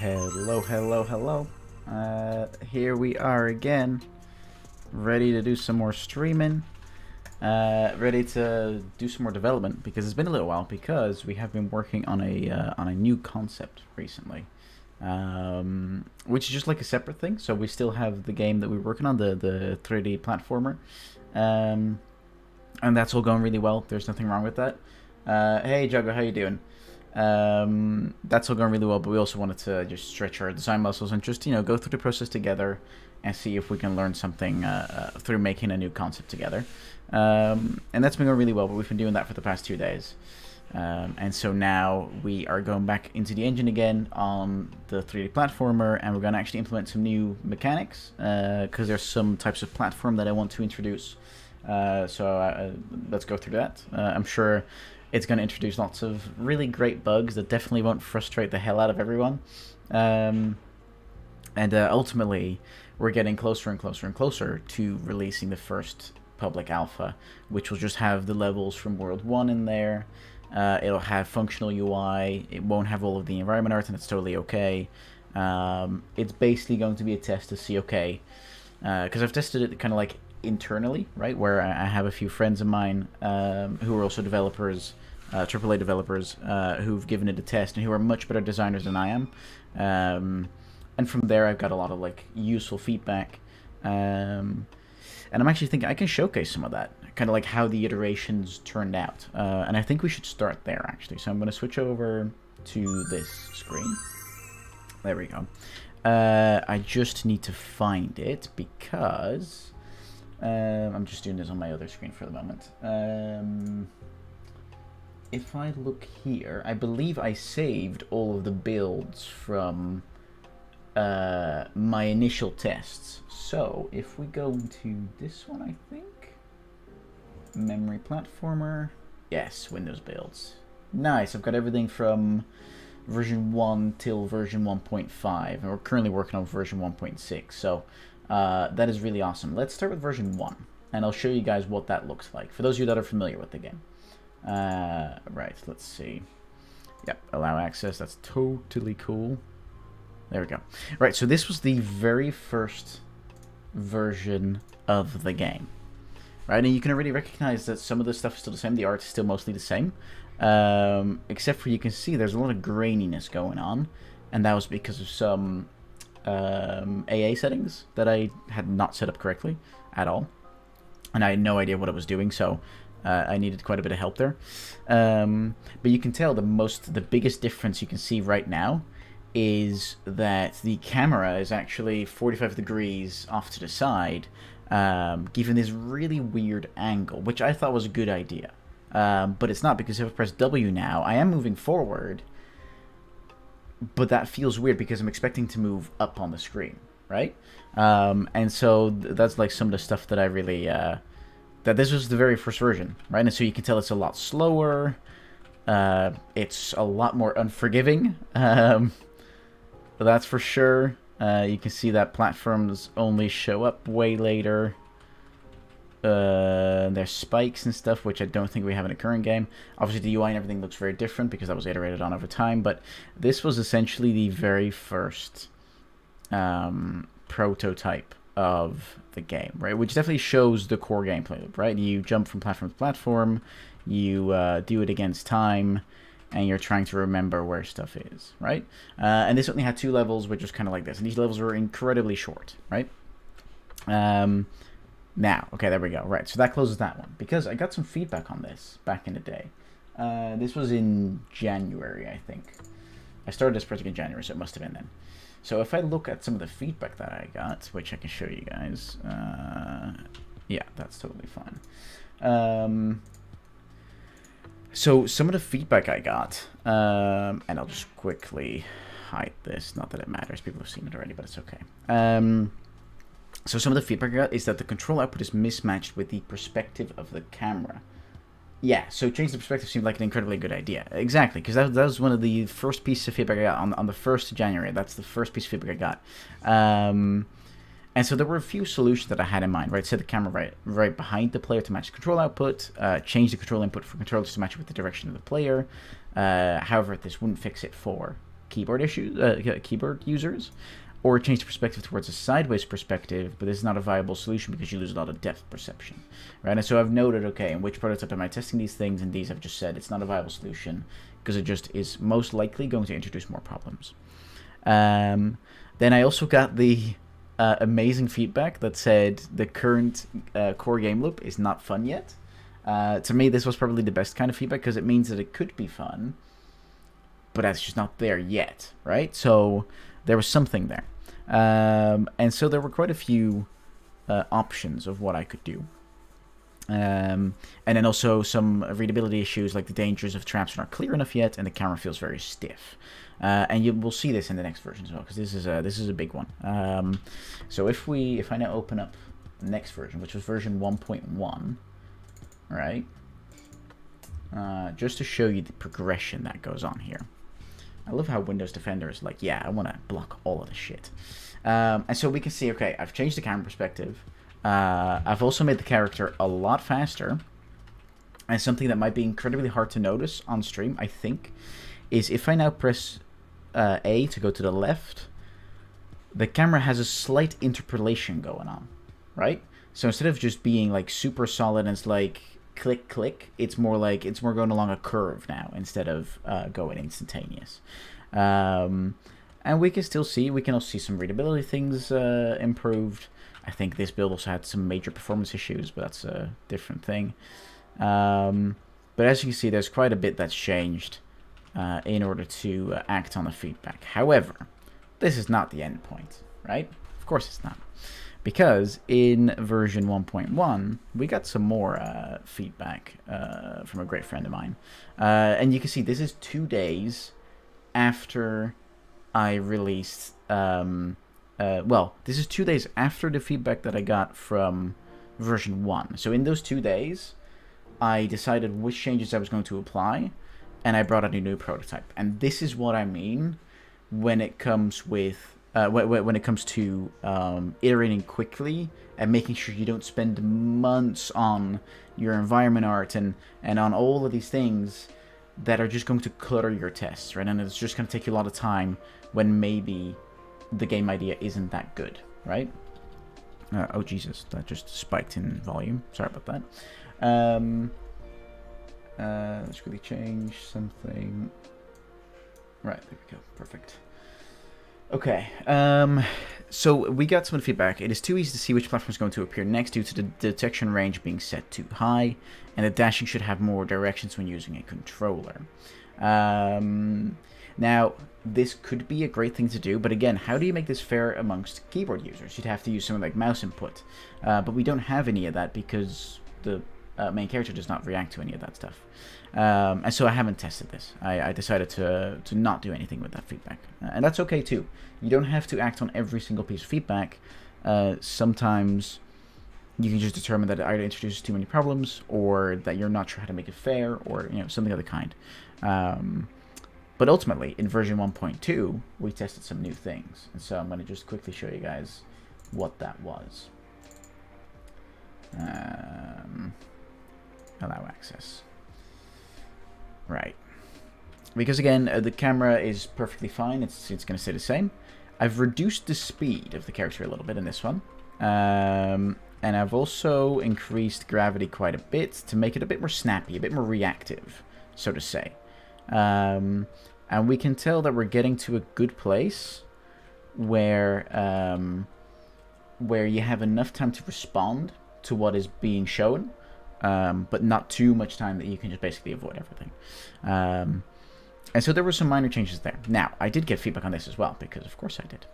Hello, hello, hello. Here we are again, ready to do some more streaming, ready to do some more development, because it's been a little while, because we have been working on a new concept recently, which is just like a separate thing. So we still have the game that we're working on, the 3D platformer, and that's all going really well. There's nothing wrong with that. Hey Juggo, how you doing? That's all going really well, but we also wanted to just stretch our design muscles and just, go through the process together and see if we can learn something through making a new concept together. And that's been going really well, but we've been doing that for the past 2 days. And so now we are going back into the engine again on the 3D platformer, and we're going to actually implement some new mechanics, because there's some types of platform that I want to introduce. So let's go through that. I'm sure it's going to introduce lots of really great bugs that definitely won't frustrate the hell out of everyone. And ultimately, we're getting closer and closer and closer to releasing the first public alpha, which will just have the levels from World 1 in there. It'll have functional UI. It won't have all of the environment art, and it's totally okay. It's basically going to be a test to see, okay, because I've tested it kind of like internally, right, where I have a few friends of mine who are also developers, AAA developers, who've given it a test and who are much better designers than I am, and from there I've got a lot of like useful feedback, and I'm actually thinking I can showcase some of that, kind of like how the iterations turned out, and I think we should start there actually. So I'm going to switch over to this screen. There we go. I just need to find it because I'm just doing this on my other screen for the moment. If I look here, I believe I saved all of the builds from my initial tests. So if we go into this one, I think, memory platformer, yes, Windows builds. Nice, I've got everything from version 1 till version 1.5, and we're currently working on version 1.6, so that is really awesome. Let's start with version 1, and I'll show you guys what that looks like, for those of you that are familiar with the game. Right, let's see. Yep, allow access, that's totally cool. There we go. Right, so this was the very first version of the game. Right, and you can already recognize that some of the stuff is still the same, the art is still mostly the same. Except for, you can see there's a lot of graininess going on, and that was because of some AA settings that I had not set up correctly at all, and I had no idea what it was doing, so I needed quite a bit of help there. But you can tell the biggest difference you can see right now is that the camera is actually 45 degrees off to the side, giving this really weird angle, which I thought was a good idea. But it's not, because if I press W now, I am moving forward, but that feels weird because I'm expecting to move up on the screen, right? And so that's like some of the stuff that I really... that this was the very first version, right? And so you can tell it's a lot slower. It's a lot more unforgiving. That's for sure. You can see that platforms only show up way later. There's spikes and stuff, which I don't think we have in the current game. Obviously, the UI and everything looks very different because that was iterated on over time, but this was essentially the very first prototype of the game, right? Which definitely shows the core gameplay loop, right? You jump from platform to platform, you do it against time, and you're trying to remember where stuff is, right? And this only had 2 levels, which was kind of like this, and these levels were incredibly short, right? Now, okay, there we go. Right, so that closes that one. Because I got some feedback on this back in the day. This was in January, I think. I started this project in January, so it must have been then. So if I look at some of the feedback that I got, which I can show you guys. Yeah, that's totally fine. So some of the feedback I got, and I'll just quickly hide this. Not that it matters. People have seen it already, but it's okay. So some of the feedback I got is that the control output is mismatched with the perspective of the camera. Yeah, so change the perspective seemed like an incredibly good idea. Exactly, because that was one of the first pieces of feedback I got on the 1st of January. That's the first piece of feedback I got. And so there were a few solutions that I had in mind, right? Set the camera right behind the player to match the control output. Change the control input for controllers to match with the direction of the player. However, this wouldn't fix it for keyboard users. Or change the perspective towards a sideways perspective, but this is not a viable solution because you lose a lot of depth perception, right? And so I've noted, okay, in which prototype am I testing these things? And these I've just said it's not a viable solution because it just is most likely going to introduce more problems. Then I also got the amazing feedback that said the current core game loop is not fun yet. To me, this was probably the best kind of feedback because it means that it could be fun, but that's just not there yet, right? So there was something there. And so there were quite a few options of what I could do. And then also some readability issues, like the dangers of traps are not clear enough yet, and the camera feels very stiff. And you will see this in the next version as well, because this is a big one. So if I now open up the next version, which was version 1.1, right? Just to show you the progression that goes on here. I love how Windows Defender is like, yeah, I want to block all of this shit. And so we can see, okay, I've changed the camera perspective. I've also made the character a lot faster. And something that might be incredibly hard to notice on stream, I think, is if I now press A to go to the left, the camera has a slight interpolation going on, right? So instead of just being like super solid and it's like click click, it's more going along a curve now instead of going instantaneous. And we can also see some readability things improved. I think this build also had some major performance issues, but that's a different thing. But as you can see, there's quite a bit that's changed in order to act on the feedback. However, this is not the end point, right? Of course it's not. Because in version 1.1, we got some more feedback from a great friend of mine. And you can see this is 2 days after I released... well, this is 2 days after the feedback that I got from version 1. So in those 2 days, I decided which changes I was going to apply, and I brought out a new prototype. And this is what I mean when it comes with... when it comes to iterating quickly and making sure you don't spend months on your environment art and on all of these things that are just going to clutter your tests, right? And it's just going to take you a lot of time when maybe the game idea isn't that good, right? Oh, Jesus, that just spiked in volume. Sorry about that. Let's quickly change something. Right, there we go. Perfect. Okay, so we got some feedback. It is too easy to see which platform is going to appear next due to the detection range being set too high, and the dashing should have more directions when using a controller. Now, this could be a great thing to do, but again, how do you make this fair amongst keyboard users? You'd have to use something like mouse input, but we don't have any of that because the main character does not react to any of that stuff. And so I haven't tested this. I decided to not do anything with that feedback. And that's okay too. You don't have to act on every single piece of feedback. Sometimes you can just determine that it either introduces too many problems, or that you're not sure how to make it fair, or something of the kind. But ultimately, in version 1.2, we tested some new things. And so I'm going to just quickly show you guys what that was. Allow access. Right. Because again, the camera is perfectly fine. It's going to stay the same. I've reduced the speed of the character a little bit in this one. And I've also increased gravity quite a bit to make it a bit more snappy, a bit more reactive, so to say. And we can tell that we're getting to a good place where you have enough time to respond to what is being shown, but not too much time that you can just basically avoid everything. And so there were some minor changes there. Now, I did get feedback on this as well, because of course I did.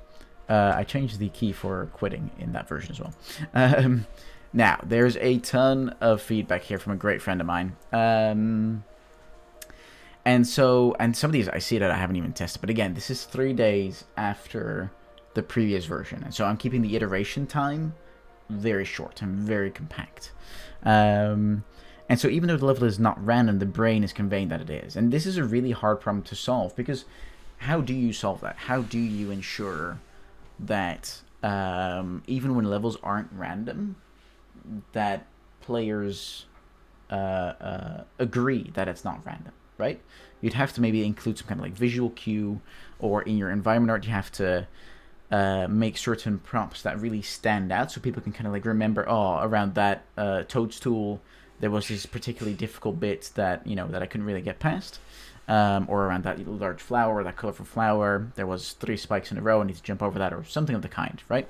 I changed the key for quitting in that version as well. Now, there's a ton of feedback here from a great friend of mine. And some of these I see that I haven't even tested. But again, this is 3 days after the previous version. And so I'm keeping the iteration time very short and very compact. And so even though the level is not random, the brain is conveying that it is. And this is a really hard problem to solve, because how do you solve that? How do you ensure that even when levels aren't random, that players agree that it's not random, right? You'd have to maybe include some kind of like visual cue, or in your environment art you have to make certain prompts that really stand out, so people can kind of like remember, oh, around that toadstool there was this particularly difficult bit that that I couldn't really get past, or around that large flower, that colorful flower, there was 3 spikes in a row, I need to jump over that, or something of the kind, right?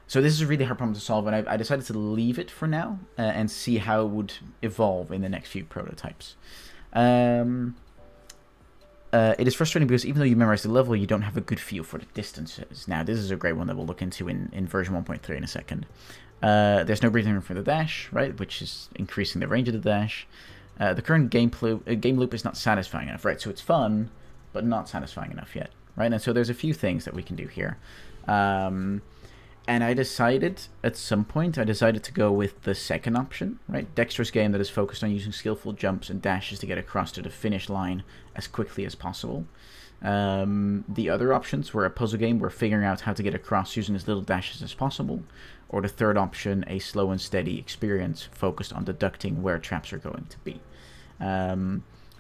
So this is a really hard problem to solve, and I decided to leave it for now and see how it would evolve in the next few prototypes. It is frustrating because even though you memorize the level, you don't have a good feel for the distances. Now, this is a great one that we'll look into in version 1.3 in a second. There's no breathing room for the dash, right, which is increasing the range of the dash. The current game loop is not satisfying enough, right? So it's fun, but not satisfying enough yet, right? And so there's a few things that we can do here. And I decided, at some point, to go with the second option, right? Dexterous game that is focused on using skillful jumps and dashes to get across to the finish line as quickly as possible. The other options were a puzzle game where figuring out how to get across using as little dashes as possible. Or the third option, a slow and steady experience focused on deducting where traps are going to be.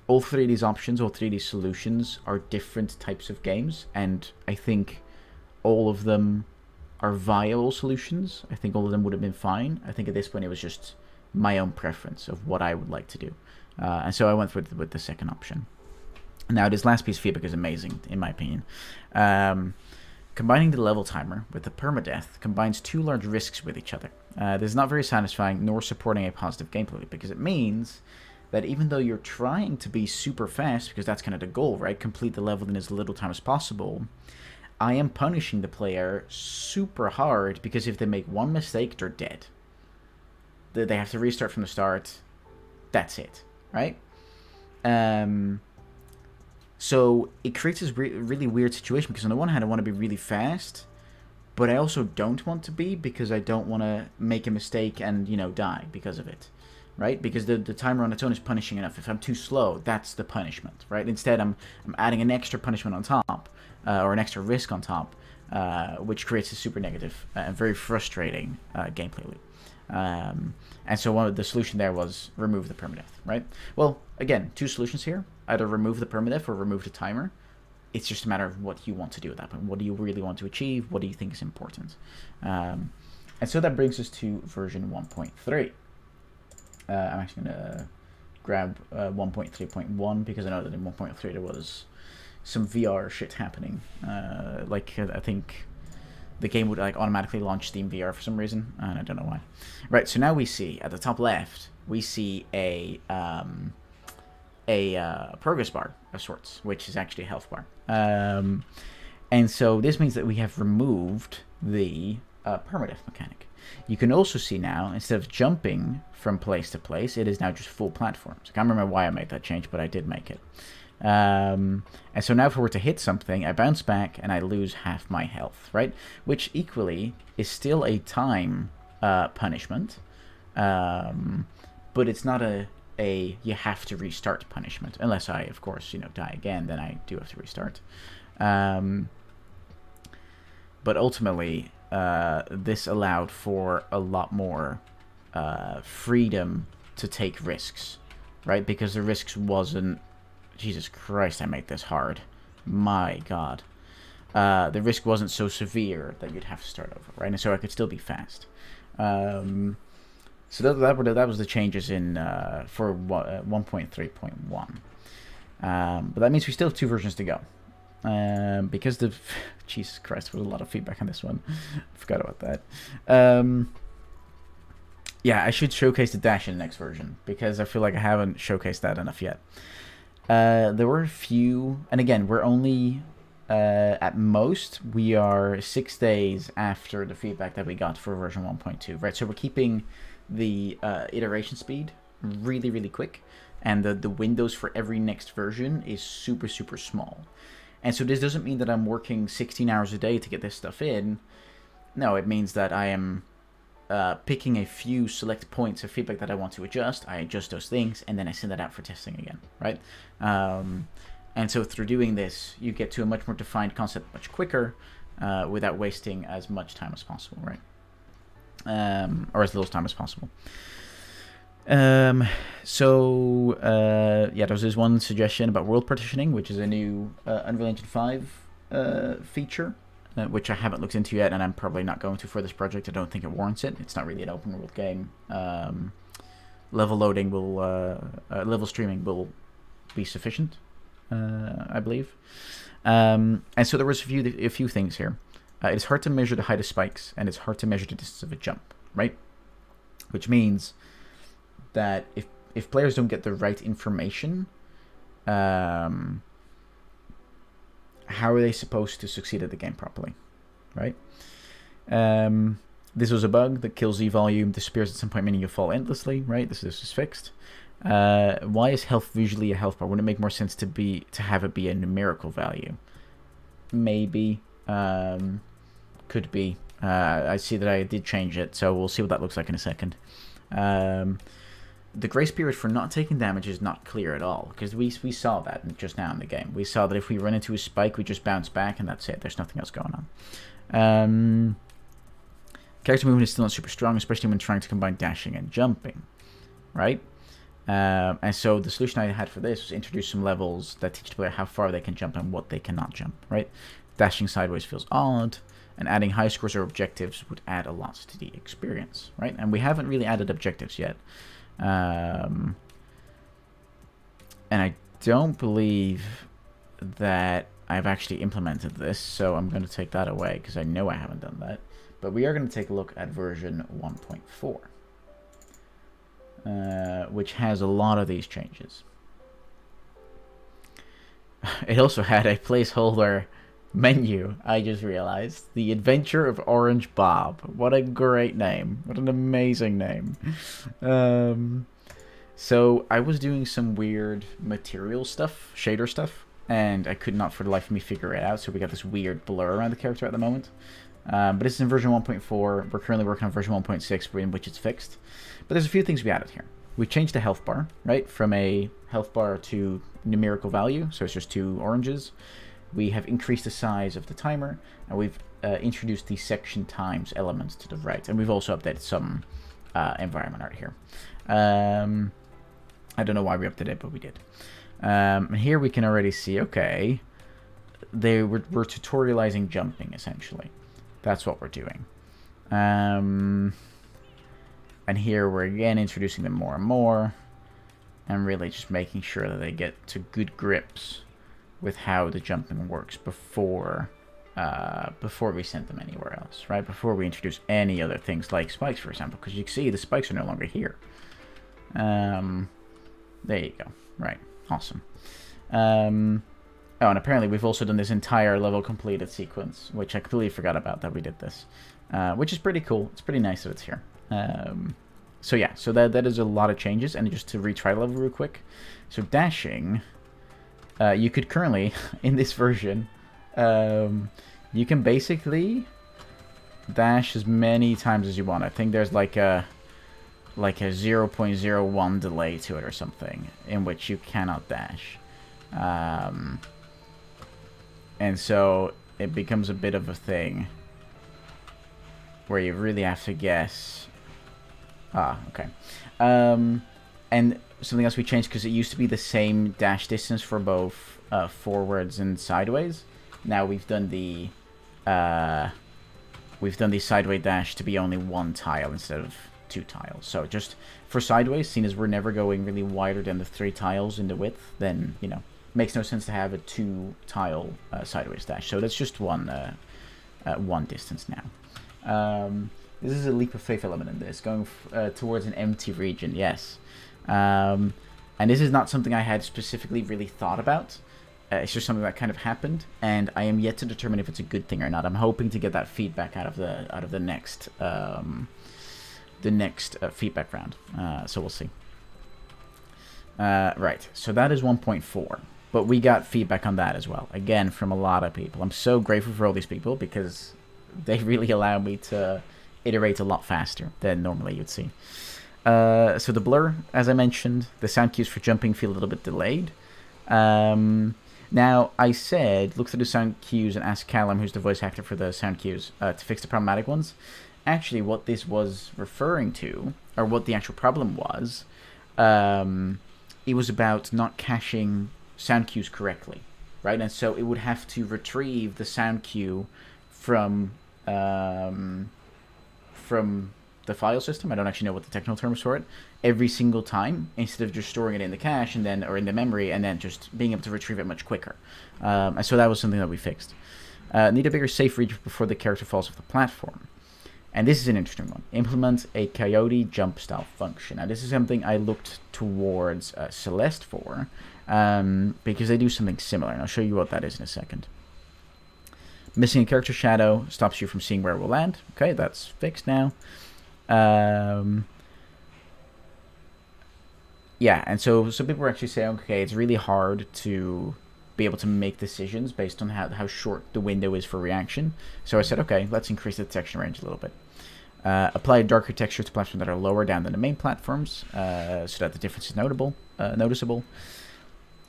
All 3 of these options, all 3 of these solutions are different types of games, and I think all of them are viable solutions. I think all of them would have been fine. I think at this point it was just my own preference of what I would like to do. And so I went with the second option. Now, this last piece of feedback is amazing, in my opinion. Combining the level timer with the permadeath combines 2 large risks with each other. This is not very satisfying nor supporting a positive gameplay, because it means that even though you're trying to be super fast, because that's kind of the goal, right? Complete the level in as little time as possible, I am punishing the player super hard, because if they make one mistake, they're dead. They have to restart from the start. That's it, right? So it creates this really weird situation, because on the one hand I want to be really fast, but I also don't want to be, because I don't want to make a mistake and, die because of it, right? Because the timer on its own is punishing enough. If I'm too slow, that's the punishment, right? Instead, I'm adding an extra punishment on top, or an extra risk on top, which creates a super negative and very frustrating gameplay loop. And so the solution there was remove the permadeath, right? Well, again, 2 solutions here. Either remove the permadeath or remove the timer. It's just a matter of what you want to do at that point. What do you really want to achieve? What do you think is important? And so that brings us to version 1.3. I'm actually going to grab 1.3.1, because I know that in 1.3 there was some VR shit happening. I think the game would automatically launch Steam VR for some reason, and I don't know why. Right, so now we see at the top left, we see a a progress bar of sorts, which is actually a health bar. And so this means that we have removed the permadeath mechanic. You can also see now, instead of jumping from place to place, it is now just full platforms. I can't remember why I made that change, but I did make it. And so now if I were to hit something, I bounce back and I lose half my health, right? Which equally is still a time punishment, but it's not a you have to restart punishment. Unless I, of course, die again, then I do have to restart. But ultimately, this allowed for a lot more freedom to take risks, right? Because the risks wasn't... Jesus Christ, I made this hard. My God. The risk wasn't so severe that you'd have to start over, right? And so I could still be fast. So that was the changes in for 1.3.1. But that means we still have 2 versions to go. Because the... Jesus Christ, what a lot of feedback on this one. I forgot about that. Yeah, I should showcase the dash in the next version, because I feel like I haven't showcased that enough yet. There were a few... And again, we're only... at most, we are 6 days after the feedback that we got for version 1.2, right? So we're keeping the iteration speed really, really quick, and the windows for every next version is super, super small. And so this doesn't mean that I'm working 16 hours a day to get this stuff in. No, it means that I am picking a few select points of feedback that I want to adjust. I adjust those things, and then I send that out for testing again, right? And so through doing this, you get to a much more defined concept much quicker, without wasting as much time as possible, right? Or as little time as possible. Yeah, there's this one suggestion about world partitioning, which is a new Unreal Engine 5 feature, which I haven't looked into yet, and I'm probably not going to for this project. I don't think it warrants it. It's not really an open world game. Level loading will, level streaming will be sufficient, I believe. And so there was a few things here. It's hard to measure the height of spikes, and it's hard to measure the distance of a jump, right? Which means that if players don't get the right information, how are they supposed to succeed at the game properly, right? This was a bug that kills Z-volume, disappears at some point, meaning you fall endlessly, right? This is fixed. Why is health visually a health bar? Wouldn't it make more sense to have it be a numerical value? Maybe. Could be. I see that I did change it, so we'll see what that looks like in a second. The grace period for not taking damage is not clear at all, because we saw that just now in the game. We saw that if we run into a spike, we just bounce back, and that's it. There's nothing else going on. Character movement is still not super strong, especially when trying to combine dashing and jumping, right? And so the solution I had for this was introduce some levels that teach the player how far they can jump and what they cannot jump, right? Dashing sideways feels odd, and adding high scores or objectives would add a lot to the experience, right? And we haven't really added objectives yet. And I don't believe that I've actually implemented this, so I'm going to take that away because I know I haven't done that. But we are going to take a look at version 1.4, which has a lot of these changes. It also had a placeholder menu, I just realized. The Adventure of Orange Bob. What a great name. What an amazing name. So I was doing some weird material stuff, shader stuff, and I could not for the life of me figure it out, so we got this weird blur around the character at the moment. But this is in version 1.4. We're currently working on version 1.6, in which it's fixed. But there's a few things we added here. We changed the health bar, right? From a health bar to numerical value, so it's just 2 oranges. We have increased the size of the timer, and we've introduced the section times elements to the right, and we've also updated some environment art here. I don't know why we updated it, but we did. And here we can already see, okay, we're tutorializing jumping, essentially. That's what we're doing. And here we're again introducing them more and more, and really just making sure that they get to good grips with how the jumping works before we send them anywhere else, right? Before we introduce any other things like spikes, for example, because you can see the spikes are no longer here. There you go, right. Awesome. Oh, and apparently we've also done this entire level completed sequence, which I completely forgot about that we did this, which is pretty cool. It's pretty nice that it's here. So yeah, so that is a lot of changes. And just to retry the level real quick, so dashing, you could currently in this version, you can basically dash as many times as you want. I think there's like a 0.01 delay to it or something in which you cannot dash. And so it becomes a bit of a thing where you really have to guess. Okay. And something else we changed, because it used to be the same dash distance for both forwards and sideways. Now we've done the sideways dash to be only one tile instead of 2 tiles. So just for sideways, seeing as we're never going really wider than the 3 tiles in the width, then, you know, makes no sense to have a 2 tile sideways dash. So that's just one distance now. This is a leap of faith element in this, going towards an empty region, yes. And this is not something I had specifically really thought about. It's just something that kind of happened, and I am yet to determine if it's a good thing or not. I'm hoping to get that feedback out of the next feedback round. So we'll see. Right, so that is 1.4, but we got feedback on that as well. Again, from a lot of people. I'm so grateful for all these people because they really allow me to iterate a lot faster than normally you'd see. So the blur, as I mentioned, the sound cues for jumping feel a little bit delayed. Now, I said, look through the sound cues and ask Callum, who's the voice actor for the sound cues, to fix the problematic ones. Actually, what this was referring to, or what the actual problem was, it was about not caching sound cues correctly, right? And so it would have to retrieve the sound cue from the file system. I don't actually know what the technical term is for it. Every single time, instead of just storing it in the cache and then, or in the memory, and then just being able to retrieve it much quicker. And so that was something that we fixed. Need a bigger safe reach before the character falls off the platform. And this is an interesting one. Implement a coyote jump style function. Now this is something I looked towards Celeste for, because they do something similar, and I'll show you what that is in a second. Missing a character shadow stops you from seeing where it will land. Okay, that's fixed now. Yeah, and so some people were actually saying, okay, it's really hard to be able to make decisions based on how short the window is for reaction. So I said, okay, let's increase the detection range a little bit. Apply a darker texture to platforms that are lower down than the main platforms, so that the difference is noticeable.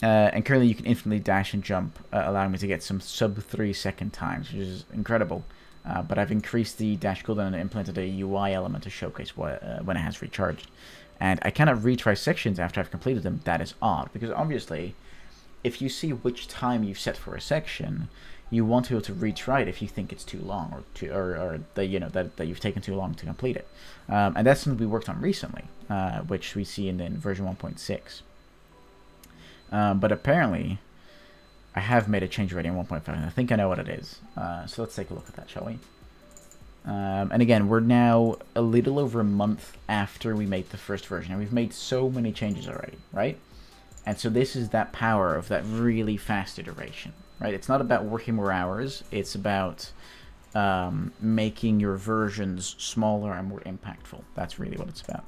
And currently you can infinitely dash and jump, allowing me to get some sub 3 second times, which is incredible. But I've increased the dash cooldown and implemented a UI element to showcase when it has recharged. And I cannot retry sections after I've completed them. That is odd, because obviously, if you see which time you've set for a section, you want to be able to retry it if you think it's too long, or that that you've taken too long to complete it. And that's something we worked on recently, which we see in version 1.6. But apparently, I have made a change already in 1.5, and I think I know what it is. So let's take a look at that, shall we? And again, we're now a little over a month after we made the first version, and we've made so many changes already, right? And so this is that power of that really fast iteration, right? It's not about working more hours. It's about making your versions smaller and more impactful. That's really what it's about.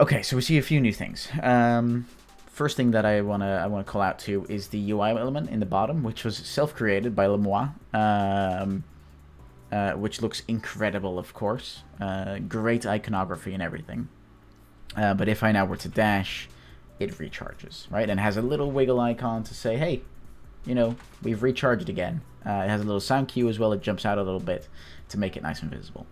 Okay, so we see a few new things. First thing that I wanna call out to is the UI element in the bottom, which was self-created by Lemois, which looks incredible, of course. Great iconography and everything. But if I now were to dash, it recharges, right? And has a little wiggle icon to say, hey, you know, we've recharged again. It has a little sound cue as well. It jumps out a little bit to make it nice and visible.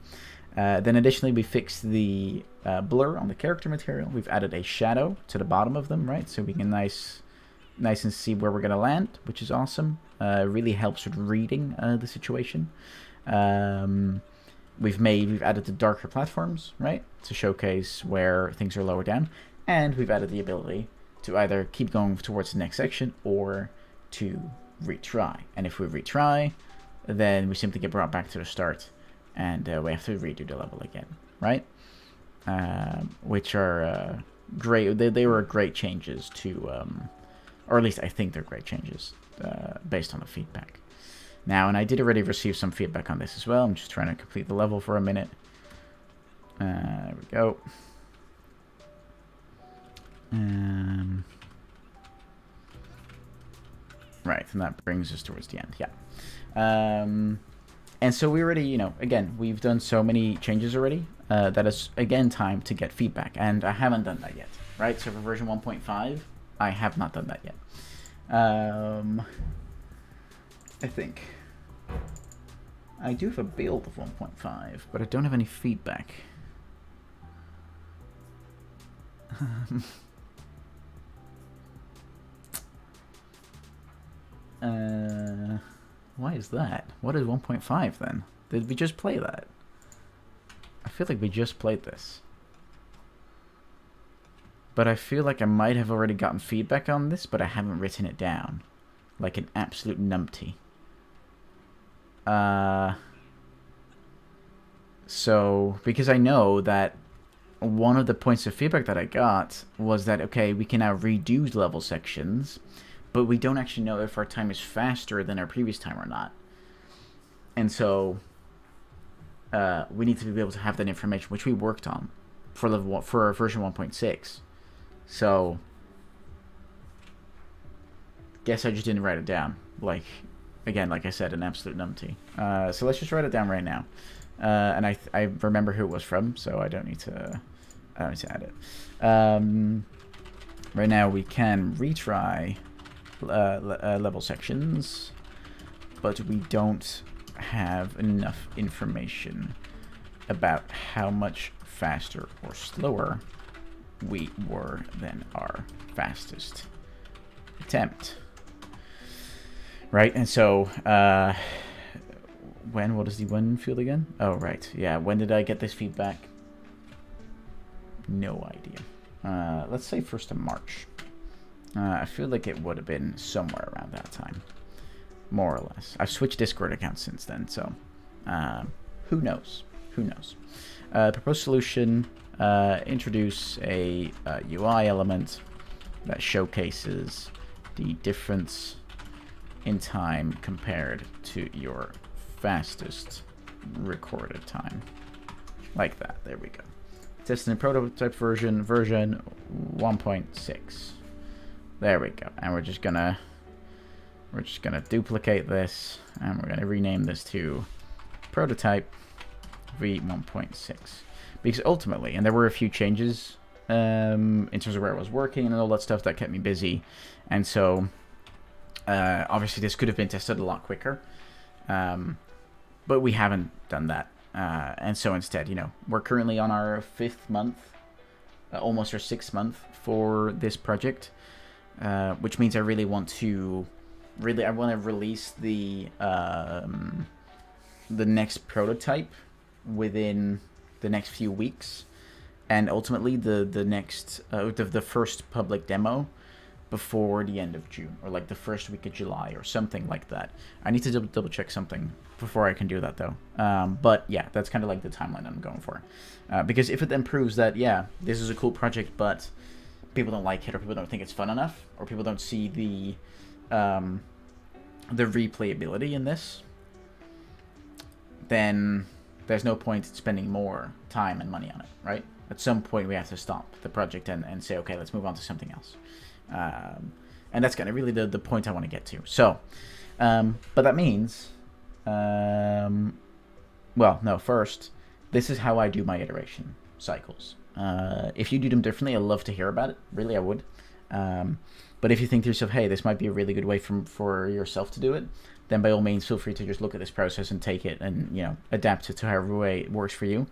Then additionally, we fixed the blur on the character material. We've added a shadow to the bottom of them, right? So we can nice and see where we're gonna land, which is awesome. Really helps with reading the situation. We've added the darker platforms, right, to showcase where things are lower down, and we've added the ability to either keep going towards the next section or to retry. And if we retry, then we simply get brought back to the start, and we have to redo the level again, right? Which are great. They were great changes to, or at least I think they're great changes based on the feedback. Now, and I did already receive some feedback on this as well. I'm just trying to complete the level for a minute. There we go. Right, and that brings us towards the end. Yeah. And so we already, you know, again, we've done so many changes already that it's, again, time to get feedback. And I haven't done that yet, right? So for version 1.5, I have not done that yet. I think I do have a build of 1.5, but I don't have any feedback. Why is that? What is 1.5 then? Did we just play that? I feel like we just played this. But I feel like I might have already gotten feedback on this, but I haven't written it down. Like an absolute numpty. So, because I know that one of the points of feedback that I got was that, okay, we can now redo level sections, but we don't actually know if our time is faster than our previous time or not. And so we need to be able to have that information, which we worked on for for version 1.6. So guess I just didn't write it down. Like, again, like I said, an absolute numpty. So let's just write it down right now. And I remember who it was from, so I don't need to add it. Right now we can retry level sections, but we don't have enough information about how much faster or slower we were than our fastest attempt. Right, and so what is the when field again? Oh, right, yeah, when did I get this feedback? No idea. Let's say 1st of March. I feel like it would have been somewhere around that time, more or less. I've switched Discord accounts since then, so who knows? Who knows? Proposed solution, introduce a UI element that showcases the difference in time compared to your fastest recorded time. Like that. There we go. Testing the prototype version 1.6. There we go. And we're just gonna duplicate this, and we're gonna rename this to prototype v1.6, because ultimately, and there were a few changes in terms of where I was working and all that stuff that kept me busy, and so obviously this could have been tested a lot quicker, but we haven't done that, and so instead, you know, we're currently on our 5th month, almost our 6th month for this project. Which means I really want to release the next prototype within the next few weeks, and ultimately the first public demo before the end of June, or like the first week of July or something like that. I need to double check something before I can do that though. But yeah, that's kind of like the timeline I'm going for, because if it then proves that, yeah, this is a cool project, but people don't like it, or people don't think it's fun enough, or people don't see the replayability in this, then there's no point in spending more time and money on it, right? At some point we have to stop the project and say, okay, let's move on to something else. And that's kind of really the point I want to get to. So, but that means, well, no, first, this is how I do my iteration cycles. If you do them differently, I'd love to hear about it. Really, I would. But if you think to yourself, hey, this might be a really good way for yourself to do it, then by all means, feel free to just look at this process and take it and, you know, adapt it to however way it works for you.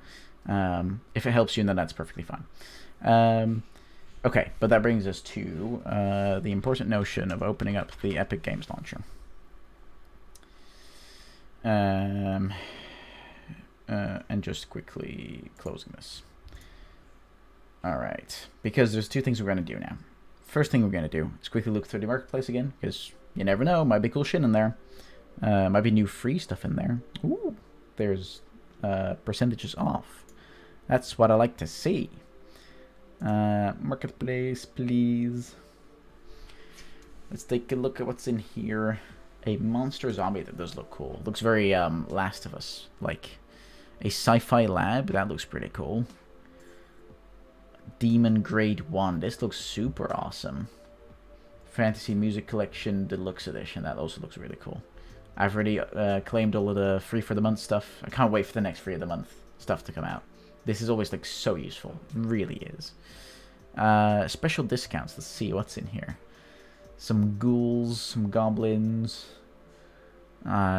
If it helps you, then that's perfectly fine. Okay, but that brings us to the important notion of opening up the Epic Games Launcher. And just quickly closing this. All right, because there's two things we're going to do now. First thing we're going to do is quickly look through the marketplace again, because you never know, might be cool shit in there. Might be new free stuff in there. Ooh, there's percentages off. That's what I like to see. Marketplace, please. Let's take a look at what's in here. A monster zombie that does look cool. Looks very Last of Us, like a sci-fi lab. That looks pretty cool. Demon Grade 1. This looks super awesome. Fantasy Music Collection Deluxe Edition. That also looks really cool. I've already claimed all of the free for the month stuff. I can't wait for the next free of the month stuff to come out. This is always like so useful. It really is. Special discounts. Let's see what's in here. Some ghouls, some goblins,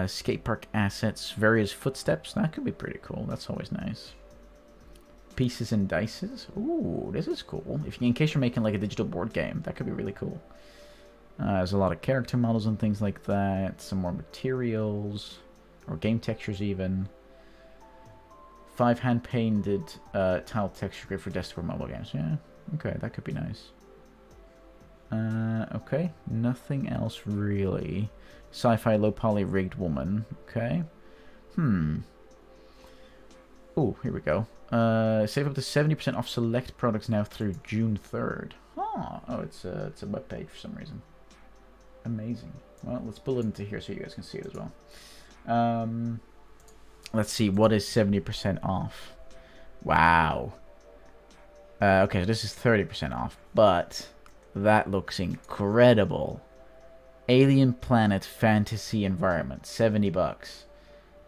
skate park assets, various footsteps. That could be pretty cool. That's always nice. Pieces and dices. Ooh, this is cool. In case you're making like a digital board game, that could be really cool. There's a lot of character models and things like that. Some more materials, or game textures even. 5 hand-painted tile texture grid for desktop or mobile games. Yeah, okay, that could be nice. Okay, nothing else really. Sci-fi low-poly rigged woman. Okay. Oh, here we go. Save up to 70% off select products now through June 3rd. Oh, it's a web page for some reason. Amazing. Well, let's pull it into here so you guys can see it as well. Let's see, what is 70% off? Wow. Okay, so this is 30% off, but that looks incredible. Alien Planet Fantasy Environment, $70.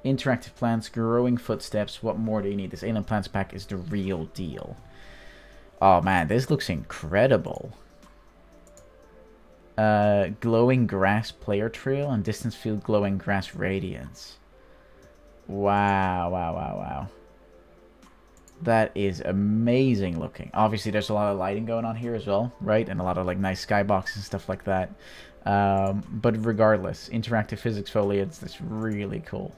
Interactive plants, growing footsteps. What more do you need? This Alien Plants pack is the real deal. Oh man, this looks incredible. Glowing grass player trail and distance field glowing grass radiance. Wow, wow, wow, wow. That is amazing looking. Obviously, there's a lot of lighting going on here as well, right? And a lot of like nice skyboxes and stuff like that. But regardless, interactive physics foliage, that's really cool.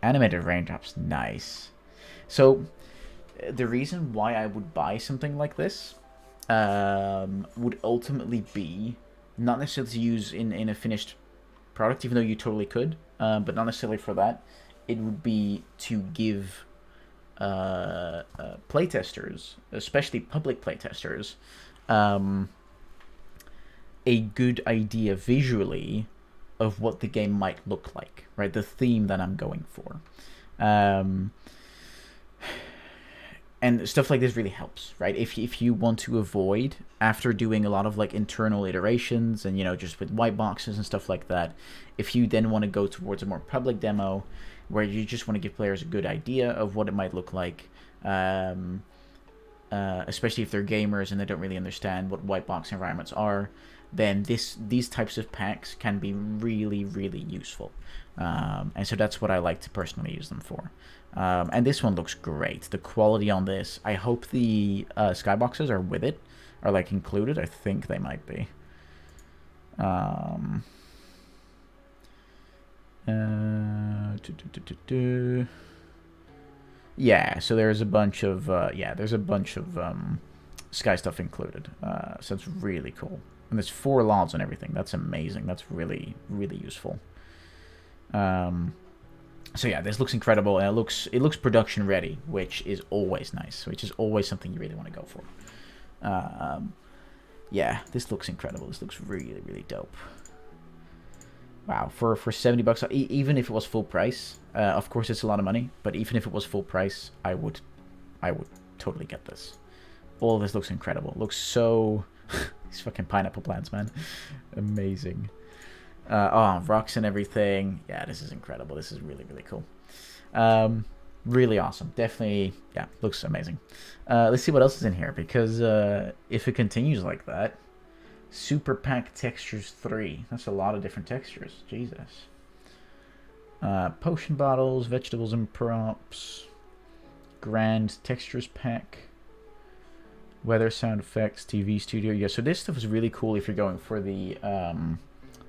Animated raindrops, nice. So, the reason why I would buy something like this would ultimately be not necessarily to use in a finished product, even though you totally could, but not necessarily for that. It would be to give playtesters, especially public playtesters, a good idea visually of what the game might look like, right? The theme that I'm going for. And stuff like this really helps, right? If you want to avoid, after doing a lot of like internal iterations and, you know, just with white boxes and stuff like that, if you then want to go towards a more public demo where you just want to give players a good idea of what it might look like, especially if they're gamers and they don't really understand what white box environments are, then these types of packs can be really, really useful. And so that's what I like to personally use them for. And this one looks great. The quality on this, I hope the skyboxes are with it, are like included. I think they might be. Yeah, so there's a bunch of sky stuff included. So it's really cool. And there's 4 LODs and everything. That's amazing. That's really, really useful. So yeah, this looks incredible, and it looks production ready, which is always nice, which is always something you really want to go for. Yeah, this looks incredible. This looks really, really dope. Wow, for $70, even if it was full price, of course it's a lot of money, but even if it was full price, I would totally get this. All of this looks incredible. It looks so these fucking pineapple plants, man, amazing. Oh, rocks and everything. Yeah, this is incredible. This is really, really cool. Really awesome. Definitely, yeah, looks amazing. Let's see what else is in here, because if it continues like that, Super Pack Textures 3. That's a lot of different textures. Jesus. Potion bottles, vegetables and props. Grand Textures Pack. Weather sound effects, TV studio. Yeah, so this stuff is really cool if you're going for the...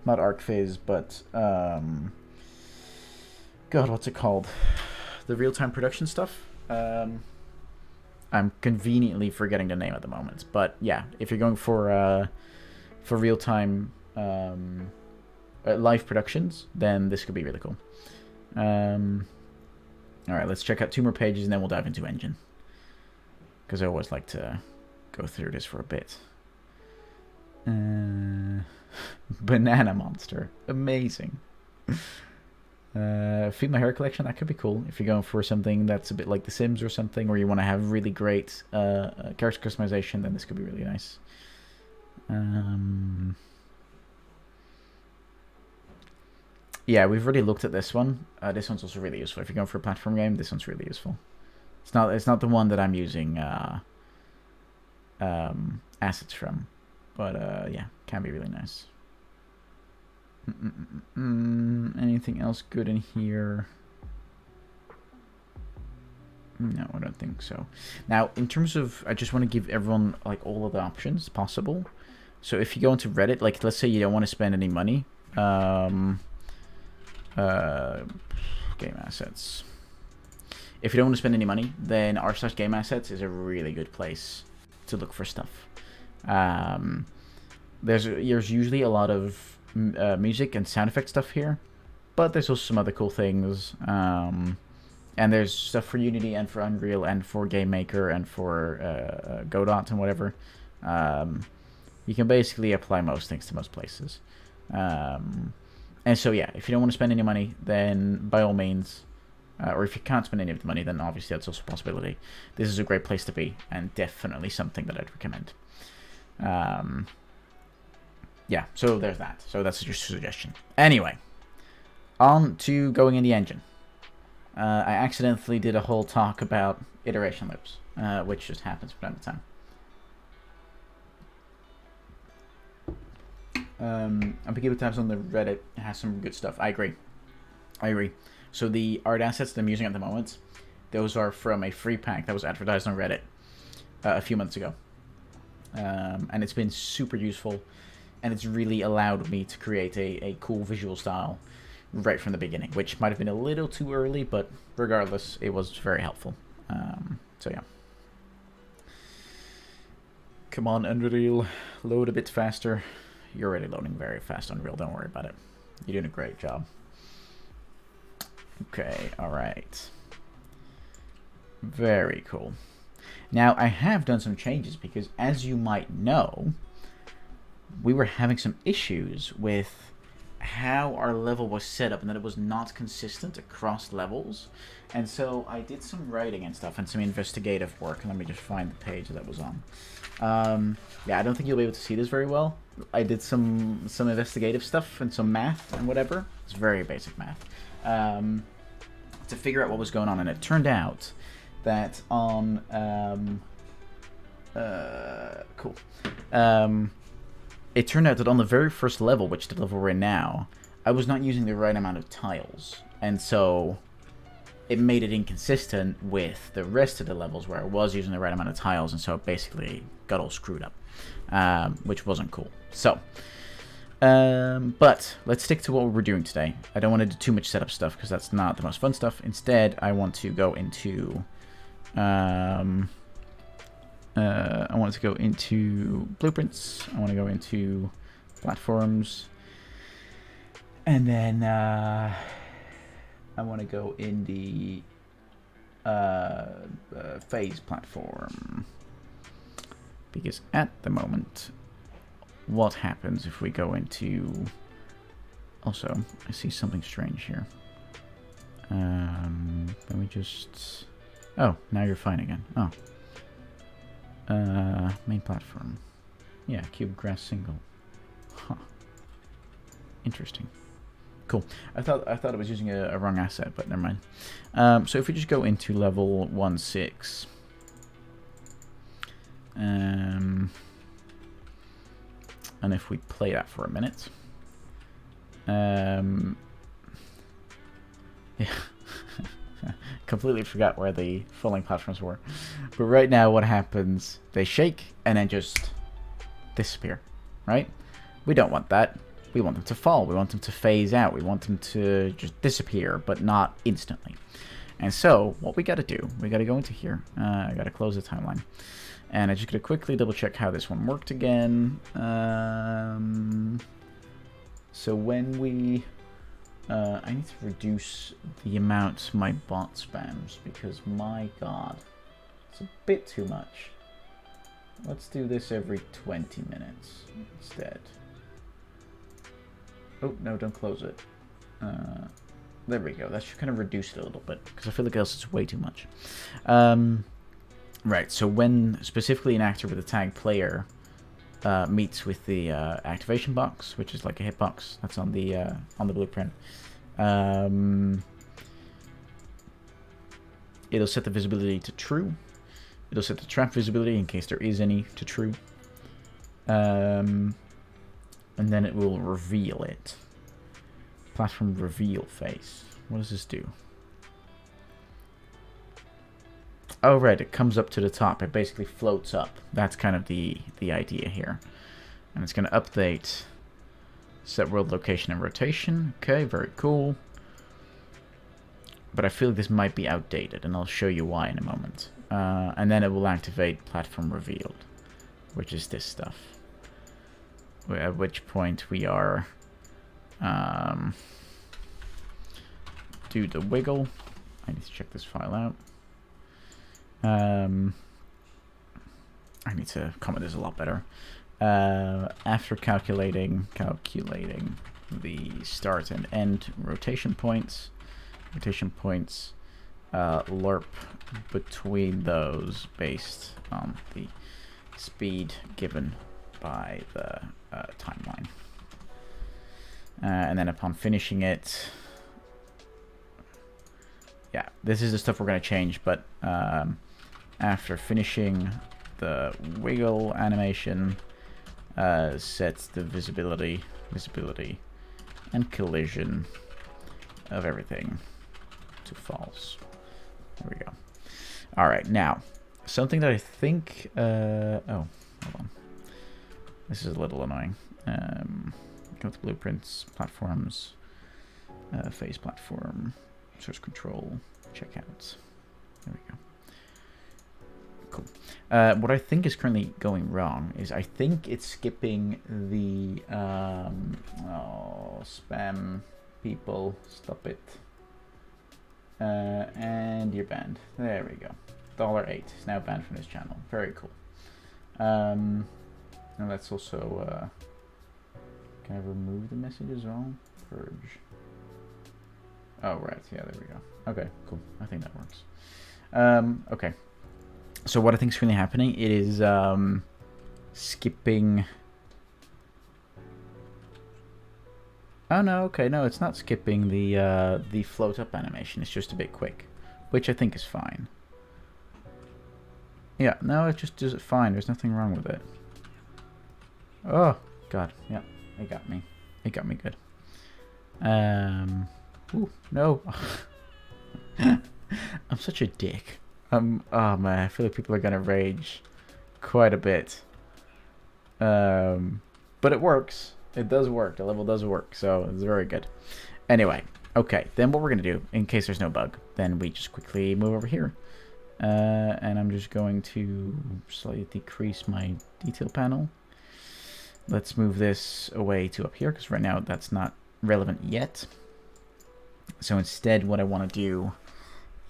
not Arc Phase, but God, what's it called? The real-time production stuff. I'm conveniently forgetting the name at the moment, but yeah, if you're going for real-time live productions, then this could be really cool. All right, let's check out 2 more pages and then we'll dive into engine, because I always like to go through this for a bit. Banana monster. Amazing. Feed my hair collection, that could be cool if you're going for something that's a bit like The Sims or something, or you want to have really great character customization, then this could be really nice. Yeah, we've already looked at this one. This one's also really useful. If you're going for a platform game, this one's really useful. It's not the one that I'm using assets from, but yeah, can be really nice. Anything else good in here? No, I don't think so. Now, in terms of, I just want to give everyone like all of the options possible. So if you go into Reddit, like let's say you don't want to spend any money, game assets. If you don't want to spend any money, then r/game assets is a really good place to look for stuff. There's usually a lot of music and sound effect stuff here, but there's also some other cool things. And there's stuff for Unity and for Unreal and for Game Maker and for Godot and whatever. You can basically apply most things to most places. And so yeah, if you don't want to spend any money, then by all means, or if you can't spend any of the money, then obviously that's also a possibility. This is a great place to be, and definitely something that I'd recommend. Yeah, so there's that. So that's your suggestion. Anyway, on to going in the engine. I accidentally did a whole talk about iteration loops, which just happens from time to time. I'm picking up tabs on the Reddit. It has some good stuff. I agree. So the art assets that I'm using at the moment, those are from a free pack that was advertised on Reddit a few months ago. And it's been super useful, and it's really allowed me to create a cool visual style right from the beginning, which might have been a little too early, but regardless, it was very helpful. So yeah. Come on, Unreal, load a bit faster. You're already loading very fast, Unreal, don't worry about it. You're doing a great job. Okay, alright. Very cool. Now, I have done some changes because, as you might know, we were having some issues with how our level was set up and that it was not consistent across levels. And so I did some writing and stuff and some investigative work. Let me just find the page that was on. Yeah, I don't think you'll be able to see this very well. I did some investigative stuff and some math and whatever. It's very basic math. To figure out what was going on, and it turned out that on it turned out that on the very first level, which the level we're in now, I was not using the right amount of tiles, and so it made it inconsistent with the rest of the levels where I was using the right amount of tiles, and so it basically got all screwed up, which wasn't cool. So but let's stick to what we're doing today. I don't want to do too much setup stuff because that's not the most fun stuff. Instead, I want to go into blueprints. I want to go into platforms, and then I want to go in the phase platform, because at the moment, what happens if we go into... Also, I see something strange here. Let me just... Oh, now you're fine again. Oh. Main platform. Yeah, cube grass single. Huh. Interesting. Cool. I thought I was using a wrong asset, but never mind. So if we just go into level 1.6. And if we play that for a minute. Yeah. Completely forgot where the falling platforms were. But right now what happens, they shake and then just disappear, right? We don't want that. We want them to fall. We want them to phase out. We want them to just disappear, but not instantly. And so what we got to do, we got to go into here. I got to close the timeline. And I just got to quickly double check how this one worked again. So when we... I need to reduce the amount my bot spams because, my god, it's a bit too much. Let's do this every 20 minutes instead. Oh, no, don't close it. There we go. That should kind of reduce it a little bit, because I feel like else it's way too much. Right, so when specifically an actor with a tag player meets with the activation box, which is like a hitbox that's on the blueprint, it'll set the visibility to true. It'll set the trap visibility, in case there is any, to true. And then it will reveal it. Platform reveal face. What does this do? Oh, right, it comes up to the top. It basically floats up. That's kind of the idea here. And it's going to update set world location and rotation. Okay, very cool. But I feel like this might be outdated, and I'll show you why in a moment. And then it will activate platform revealed, which is this stuff. At which point we are... do the wiggle. I need to check this file out. I need to comment this a lot better. After calculating the start and end rotation points, lerp between those based on the speed given by the timeline. And then upon finishing it, yeah, this is the stuff we're going to change, but after finishing the wiggle animation, sets the visibility, and collision of everything to false. There we go. All right, now, something that I think, oh, hold on. This is a little annoying. Go to blueprints, platforms, phase platform, source control, checkouts. There we go. Cool. What I think is currently going wrong is I think it's skipping the spam people. Stop it. And you're banned. There we go. $8 is now banned from this channel. Very cool. And let's also can I remove the message as well? Purge. Oh right, yeah, there we go. Okay, cool. I think that works. Okay. So what I think is really happening, it is skipping. Oh no, okay, no, it's not skipping the float up animation. It's just a bit quick, which I think is fine. Yeah, no, it just does it fine. There's nothing wrong with it. Oh god, yeah, it got me. It got me good. Ooh, no. I'm such a dick. Oh man, I feel like people are gonna rage quite a bit. But it works. It does work. The level does work, so it's very good. Anyway, okay. Then what we're gonna do, in case there's no bug, then we just quickly move over here. And I'm just going to slightly decrease my detail panel. Let's move this away to up here, because right now that's not relevant yet. So instead, what I want to do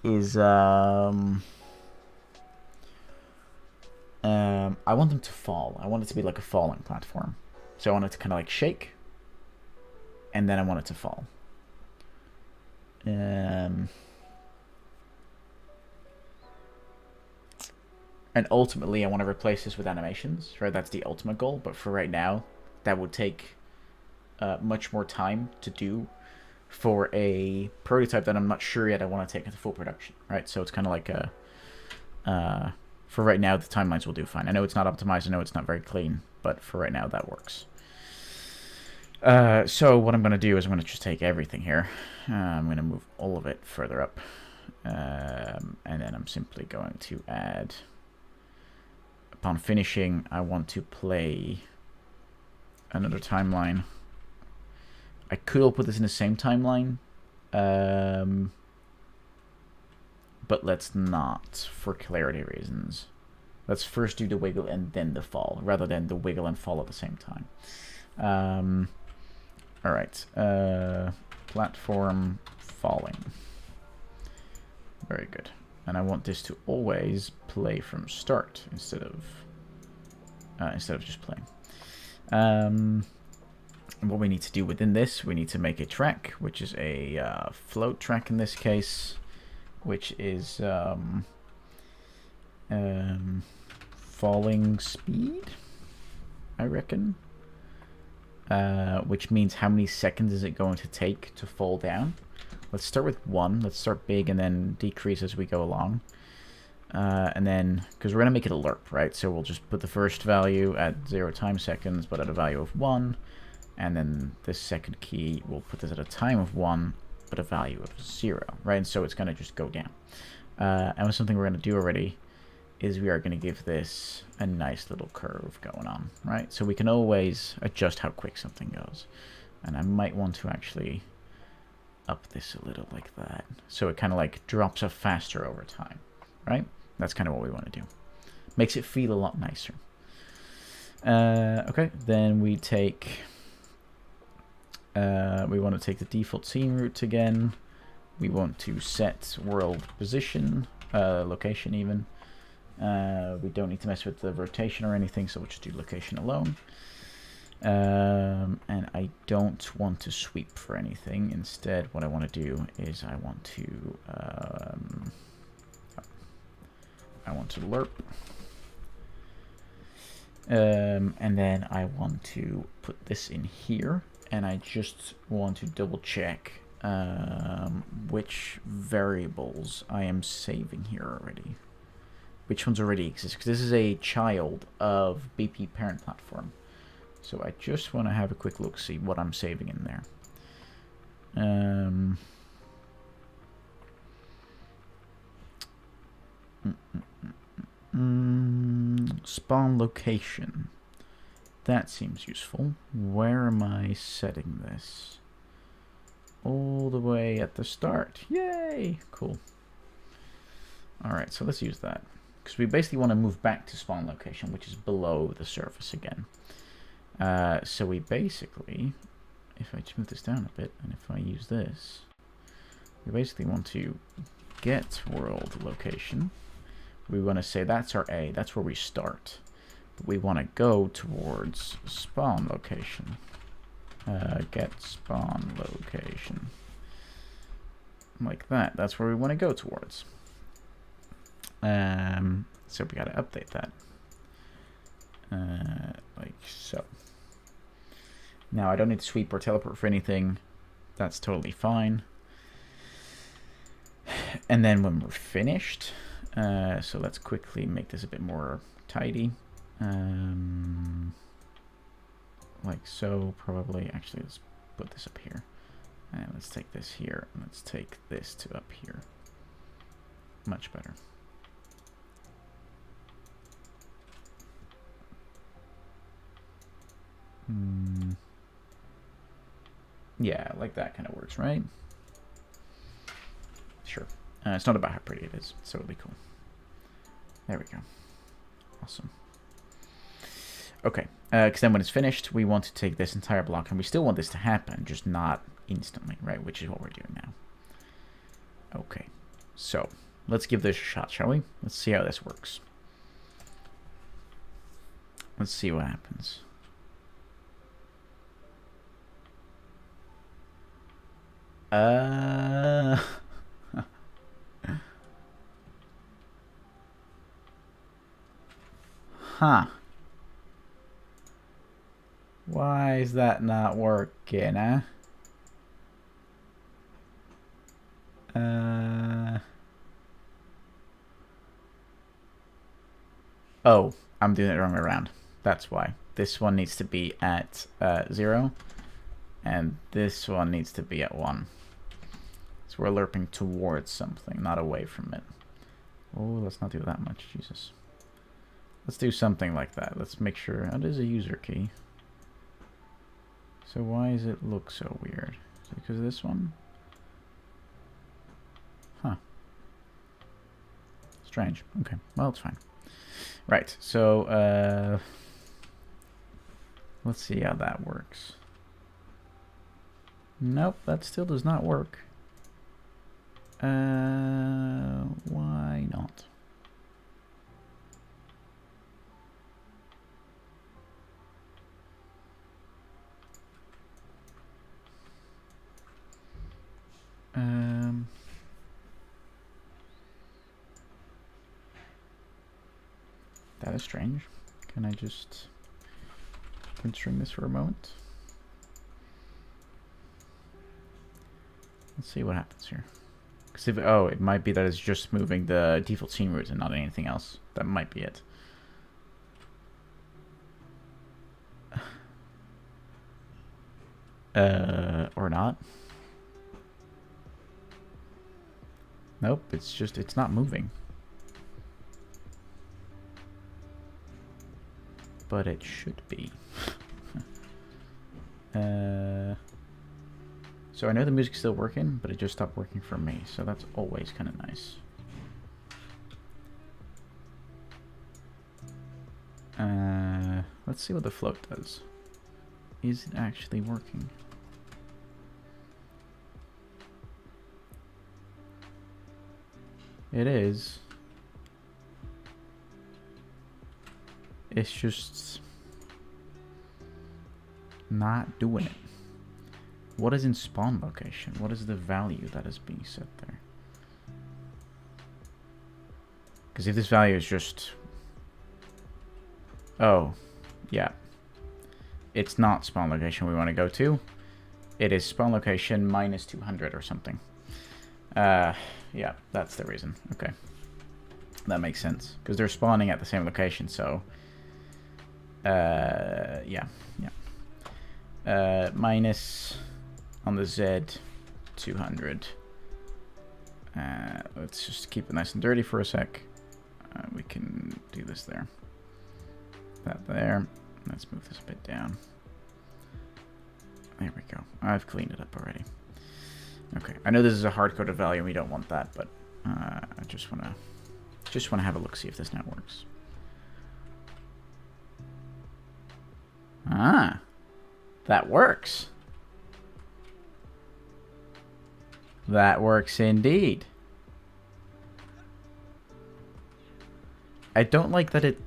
is I want them to fall. I want it to be like a falling platform. So I want it to kind of like shake, and then I want it to fall. And ultimately, I want to replace this with animations. Right, that's the ultimate goal. But for right now, that would take much more time to do for a prototype that I'm not sure yet I want to take into full production, right? So it's kind of like a, for right now, the timelines will do fine. I know it's not optimized, I know it's not very clean, but for right now, that works. So what I'm going to do is I'm going to just take everything here. I'm going to move all of it further up. And then I'm simply going to add, upon finishing, I want to play another timeline. I could all put this in the same timeline, but let's not, for clarity reasons. Let's first do the wiggle and then the fall, rather than the wiggle and fall at the same time. All right, platform falling. Very good. And I want this to always play from start instead of instead of just playing. And what we need to do within this, we need to make a track, which is a float track in this case, which is falling speed, I reckon. Which means how many seconds is it going to take to fall down. Let's start with 1. Let's start big and then decrease as we go along. And then, because we're going to make it a lerp, right? So we'll just put the first value at 0 time seconds, but at a value of 1. And then this second key, we'll put this at a time of 1, but a value of 0, right? And so it's going to just go down. And something we're going to do already is we are going to give this a nice little curve going on, right? So we can always adjust how quick something goes. And I might want to actually up this a little like that. So it kind of like drops off faster over time, right? That's kind of what we want to do. Makes it feel a lot nicer. Okay, then we take... we want to take the default scene route again. We want to set world position, location even. We don't need to mess with the rotation or anything, so we'll just do location alone. And I don't want to sweep for anything. Instead, what I want to do is I want to lerp. And then I want to put this in here, and I just want to double check which variables I am saving here already. Which ones already exist, because this is a child of BP parent platform. So I just want to have a quick look, see what I'm saving in there. Spawn location. That seems useful. Where am I setting this? All the way at the start. Yay! Cool. Alright, so let's use that. Because we basically want to move back to spawn location, which is below the surface again. So we basically, if I just move this down a bit, and if I use this, we basically want to get world location. We want to say that's our A, that's where we start. But we want to go towards spawn location. Get spawn location. Like that, that's where we want to go towards. So we got to update that. Like so. Now I don't need to sweep or teleport for anything. That's totally fine. And then when we're finished, so let's quickly make this a bit more tidy. Like so, probably. Actually, let's put this up here. And let's take this here, and let's take this to up here. Much better. Yeah, like that kind of works, right? Sure. It's not about how pretty it is, so it'll be cool. There we go. Awesome. Okay, because then when it's finished, we want to take this entire block, and we still want this to happen, just not instantly, right? Which is what we're doing now. Okay, so let's give this a shot, shall we? Let's see how this works. Let's see what happens. Huh. Why is that not working, huh? Oh, I'm doing it the wrong way around. That's why. This one needs to be at 0, and this one needs to be at 1. So we're lerping towards something, not away from it. Oh, let's not do that much, Jesus. Let's do something like that. Let's make sure. That is a user key. So why does it look so weird? Is it because of this one? Huh. Strange. Okay, well, it's fine. Right, so let's see how that works. Nope, that still does not work. Why not? of strange. Can I just print string this for a moment? Let's see what happens here. Because if, oh, it might be that it's just moving the default scene route and not anything else. That might be it. Or not. Nope, it's not moving. But it should be. So I know the music's still working, but it just stopped working for me, so that's always kind of nice. Let's see what the float does. Is it actually working? It is. It's just not doing it. What is in spawn location? What is the value that is being set there? Because if this value is just... Oh, yeah. It's not spawn location we want to go to. It is spawn location minus 200 or something. Yeah, that's the reason. Okay. That makes sense. Because they're spawning at the same location, so... yeah. Minus... on the Z, 200. Let's just keep it nice and dirty for a sec. We can do this there. That there. Let's move this a bit down. There we go. I've cleaned it up already. Okay. I know this is a hard-coded value and we don't want that, but I just wanna have a look, see if this now works. Ah, that works. That works indeed. I don't like that it,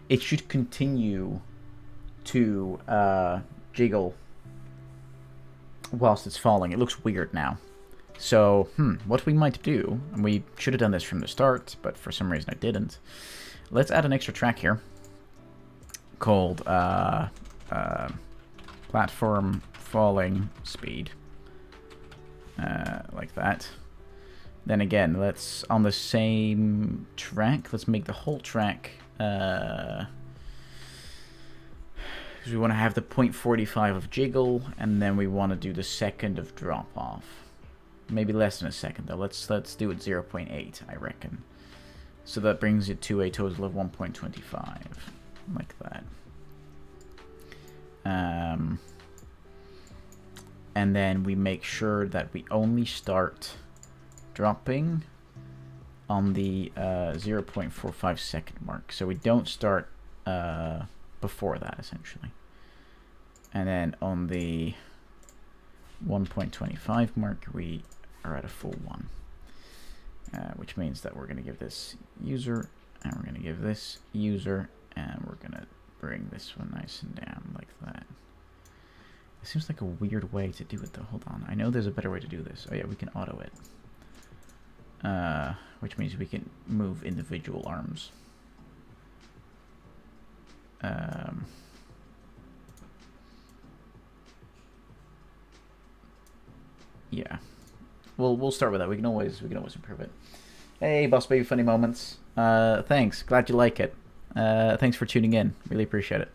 it should continue to, jiggle whilst it's falling. It looks weird now. So, what we might do, and we should have done this from the start, but for some reason I didn't. Let's add an extra track here. Called platform falling speed, like that. Then again, let's on the same track, let's make the whole track because we want to have the 0.45 of jiggle, and then we want to do the second of drop off. Maybe less than a second though. Let's do it 0.8, I reckon. So that brings it to a total of 1.25. Like that. And then we make sure that we only start dropping on the 0.45 second mark. So we don't start before that, essentially. And then on the 1.25 mark, we are at a full 1. Which means that we're going to give this user, and we're going to give this user, and we're going to bring this one nice and down like that. It seems like a weird way to do it though. Hold on. I know there's a better way to do this. Oh yeah, we can auto it. Which means we can move individual arms. Yeah. We'll start with that. We can always improve it. Hey, Boss Baby Funny Moments. Thanks. Glad you like it. Thanks for tuning in. Really appreciate it.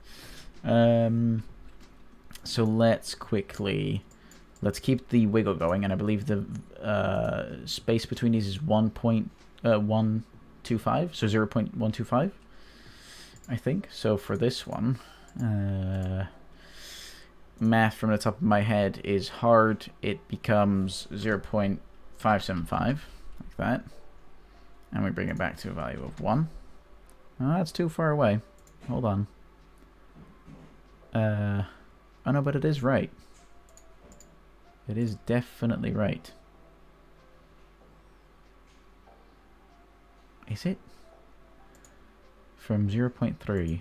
So let's keep the wiggle going, and I believe the space between these is 1.125, so 0.125, I think. So for this one, math from the top of my head is hard. It becomes 0.575, like that, and we bring it back to a value of 1. Oh, that's too far away. Hold on. Oh no, but it is right. It is definitely right. Is it? From 0.3.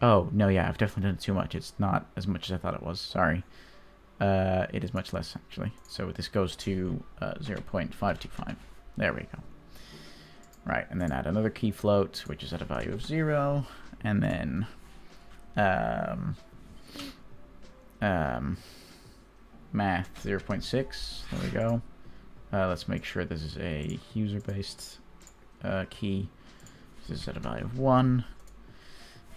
Oh, no, yeah, I've definitely done it too much. It's not as much as I thought it was. Sorry. It is much less, actually. So this goes to 0.525. There we go. Right, and then add another key float, which is at a value of 0. And then math 0.6. There we go. Let's make sure this is a user-based key. This is at a value of 1.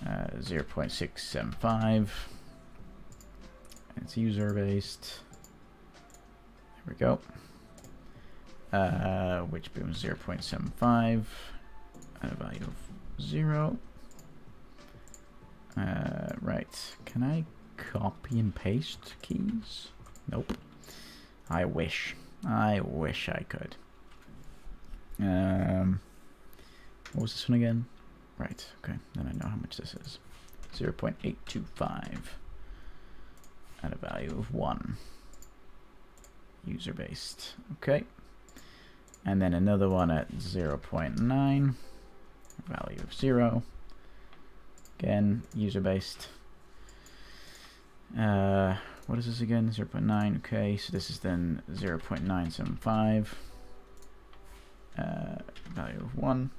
0.675. It's user-based. There we go. Which becomes 0.75 at a value of 0. Right. Can I copy and paste keys? Nope. I wish. I wish I could. What was this one again? Right. Okay. Then I know how much this is. 0.825 at a value of 1. User-based. Okay. And then another one at 0.9. Value of 0. Again, user-based. What is this again? 0.9. Okay, so this is then 0.975. Value of 1.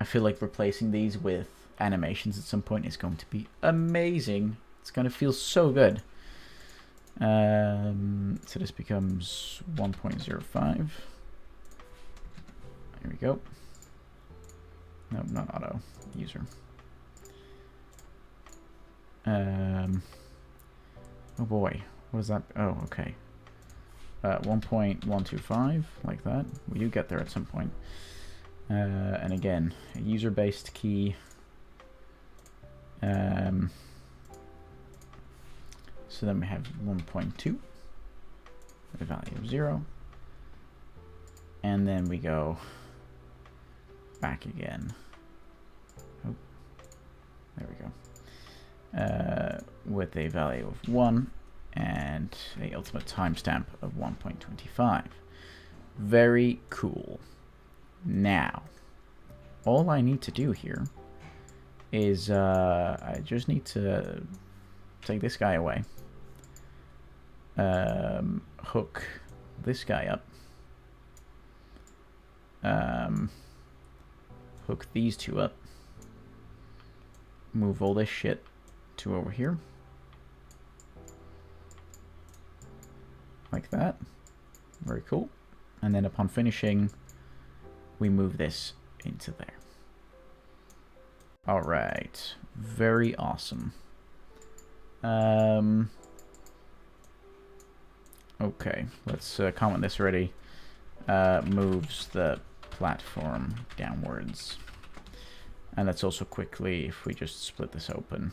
I feel like replacing these with animations at some point is going to be amazing. It's going to feel so good. So this becomes 1.05. There we go. Nope, not auto. User. Oh boy. What is that? Oh, okay. 1.125, like that. We do get there at some point. And again, a user-based key. So then we have 1.2 at a value of 0. And then we go back again. Oh, there we go. With a value of 1 and a ultimate timestamp of 1.25. Very cool. Now, all I need to do here is I just need to take this guy away. Hook this guy up. Hook these two up. Move all this shit to over here. Like that. Very cool. And then upon finishing, we move this into there. All right. Very awesome. Okay, let's comment this already. Moves the platform downwards. And let's also quickly, if we just split this open,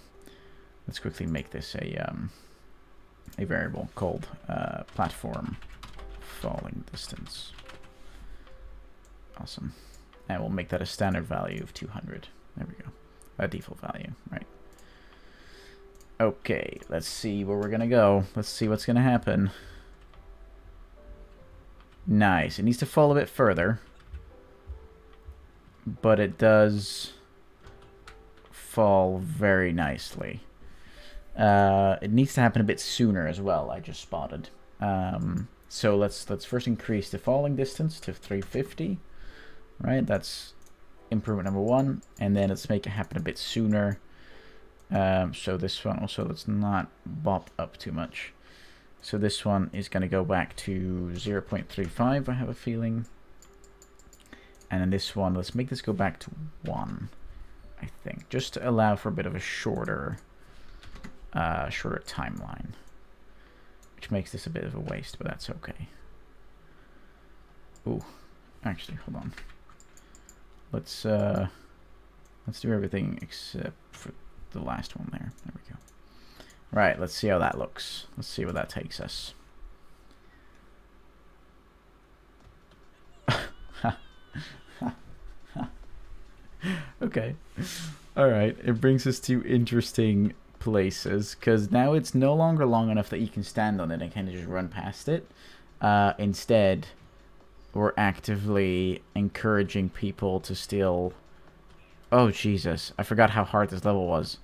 let's quickly make this a variable called platform falling distance. Awesome. And we'll make that a standard value of 200. There we go. A default value, right? Okay, let's see where we're gonna go. Let's see what's gonna happen. Nice. It needs to fall a bit further, but it does fall very nicely. It needs to happen a bit sooner as well, I just spotted. So let's first increase the falling distance to 350. Right, that's improvement number 1, and then let's make it happen a bit sooner. So this one also, let's not bop up too much. So this one is going to go back to 0.35, I have a feeling. And then this one, let's make this go back to 1, I think, just to allow for a bit of a shorter timeline, which makes this a bit of a waste, but that's okay. Ooh, actually, hold on. Let's do everything except for the last one there. There we go. Right, let's see how that looks. Let's see where that takes us. Okay. All right. It brings us to interesting places because now it's no longer long enough that you can stand on it and kind of just run past it. Instead, we're actively encouraging people to still... Oh, Jesus. I forgot how hard this level was.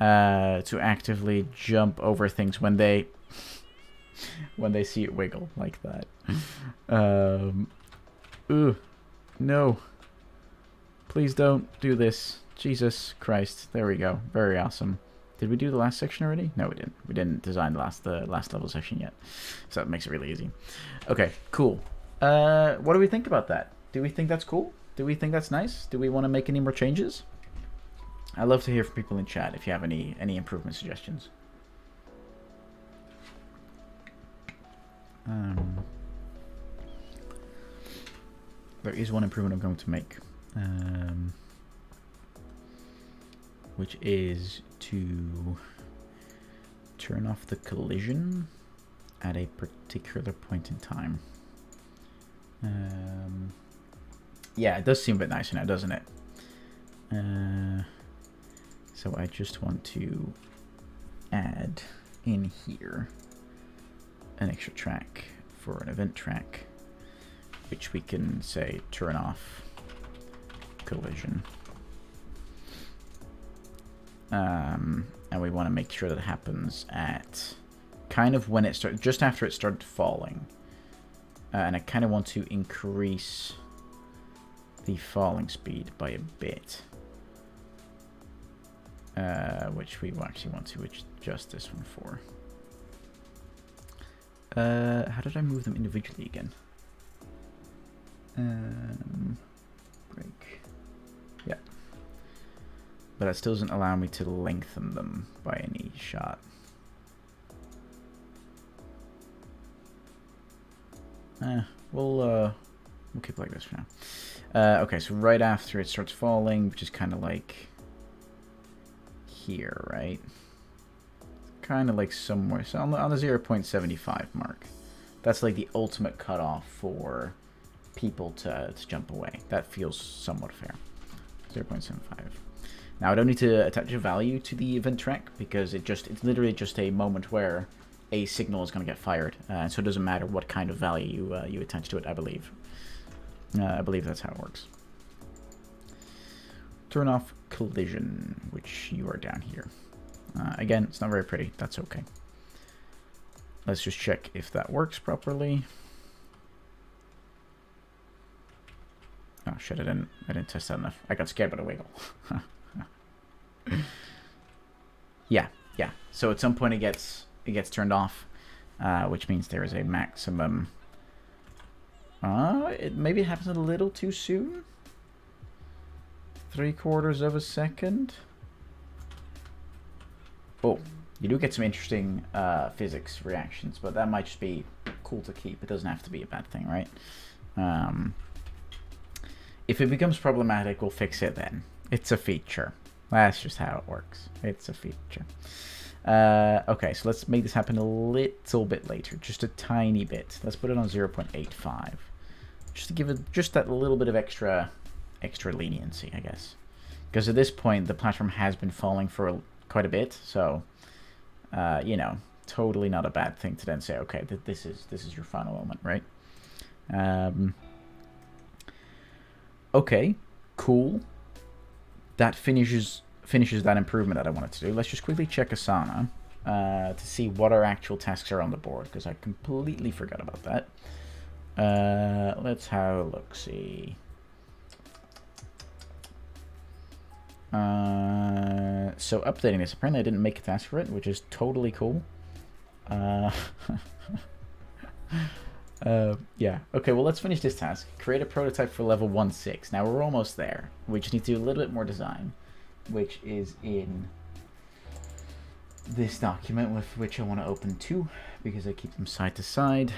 to actively jump over things when they see it wiggle like that. Ooh, no. Please don't do this. Jesus Christ. There we go. Very awesome. Did we do the last section already? No, we didn't. We didn't design the last level section yet. So that makes it really easy. Okay, cool. What do we think about that? Do we think that's cool? Do we think that's nice? Do we want to make any more changes? I'd love to hear from people in chat if you have any improvement suggestions. There is one improvement I'm going to make, which is to turn off the collision at a particular point in time. Yeah, it does seem a bit nicer now, doesn't it? So I just want to add in here an extra track for an event track, which we can say turn off collision. And we want to make sure that it happens at kind of when it starts, just after it started falling. And I kind of want to increase the falling speed by a bit. Which we actually want to adjust this one for. How did I move them individually again? Break. Yeah. But that still doesn't allow me to lengthen them by any shot. We'll keep it like this for now. Okay, so right after it starts falling, which is kind of like here, right? Kind of like somewhere, so on the 0.75 mark. That's like the ultimate cutoff for people to jump away. That feels somewhat fair. 0.75. Now I don't need to attach a value to the event track because it's literally just a moment where a signal is going to get fired, so it doesn't matter what kind of value you attach to it. I believe that's how it works. Turn off collision, which you are down here. Again, it's not very pretty. That's okay. Let's just check if that works properly. Oh shit! I didn't test that enough. I got scared by the wiggle. Yeah. So at some point it gets turned off, which means there is a maximum. Maybe it happens a little too soon. 3/4 of a second. Oh, you do get some interesting physics reactions, but that might just be cool to keep. It doesn't have to be a bad thing, right? If it becomes problematic, we'll fix it then. It's a feature. That's just how it works. It's a feature. Okay, so let's make this happen a little bit later. Just a tiny bit. Let's put it on 0.85. Just to give it just that little bit of extra leniency, I guess. Because at this point, the platform has been falling for quite a bit, so you know, totally not a bad thing to then say, okay, this is your final moment, right? Okay, cool. That finishes that improvement that I wanted to do. Let's just quickly check Asana to see what our actual tasks are on the board, because I completely forgot about that. Let's have a look-see. So updating this, apparently I didn't make a task for it, which is totally cool. Yeah, okay, well, let's finish this task. Create a prototype for level 1.6. Now we're almost there. We just need to do a little bit more design, which is in this document, with which I want to open two because I keep them side to side.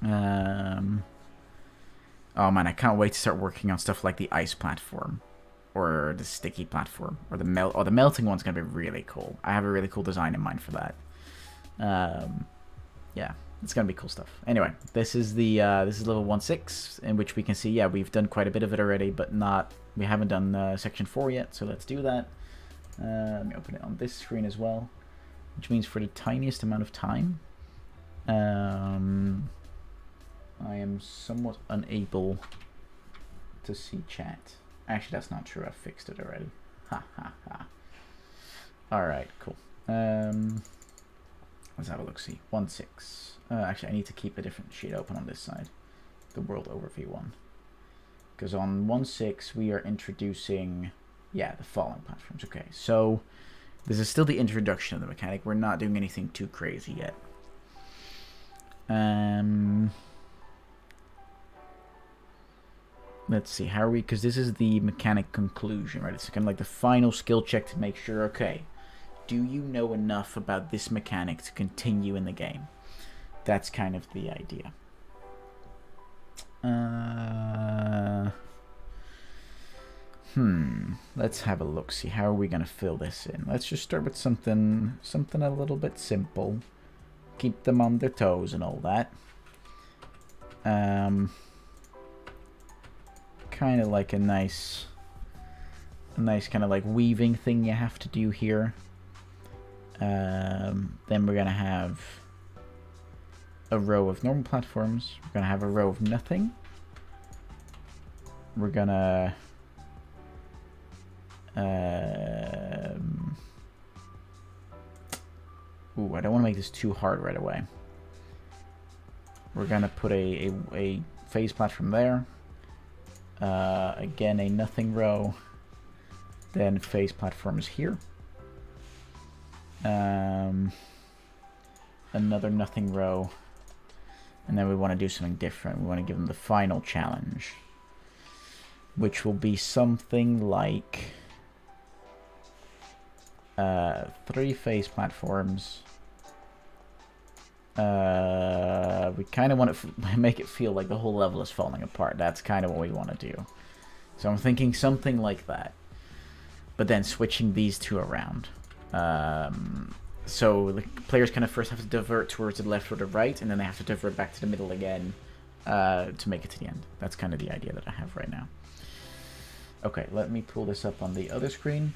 Oh man, I can't wait to start working on stuff like the ice platform or the sticky platform or the melting one's gonna be really cool. I have a really cool design in mind for that. Yeah, it's gonna be cool stuff. Anyway, this is level 1.6, in which we can see, yeah, we've done quite a bit of it already, but we haven't done section 4 yet. So let's do that. Let me open it on this screen as well, which means for the tiniest amount of time, I am somewhat unable to see chat. Actually, that's not true. I've fixed it already. Ha ha ha. Alright, cool. Let's have a look-see. 1.6. Actually, I need to keep a different sheet open on this side. The World Overview one. Because on 1.6, we are introducing... Yeah, the following platforms. Okay, so... This is still the introduction of the mechanic. We're not doing anything too crazy yet. Let's see, how are we... Because this is the mechanic conclusion, right? It's kind of like the final skill check to make sure, okay, do you know enough about this mechanic to continue in the game? That's kind of the idea. Let's have a look, see, how are we going to fill this in? Let's just start with something a little bit simple. Keep them on their toes and all that. Kind of like a nice kind of like weaving thing you have to do here. Then we're going to have a row of normal platforms. We're going to have a row of nothing. We're going to... Ooh, I don't want to make this too hard right away. We're going to put a phase platform there. Again, a nothing row. Then phase platforms here. Another nothing row. And then we want to do something different. We want to give them the final challenge. Which will be something like... 3 phase platforms. We kind of want to make it feel like the whole level is falling apart. That's kind of what we want to do. So I'm thinking something like that. But then switching these two around. So the players kind of first have to divert towards the left or the right, and then they have to divert back to the middle again to make it to the end. That's kind of the idea that I have right now. Okay, let me pull this up on the other screen.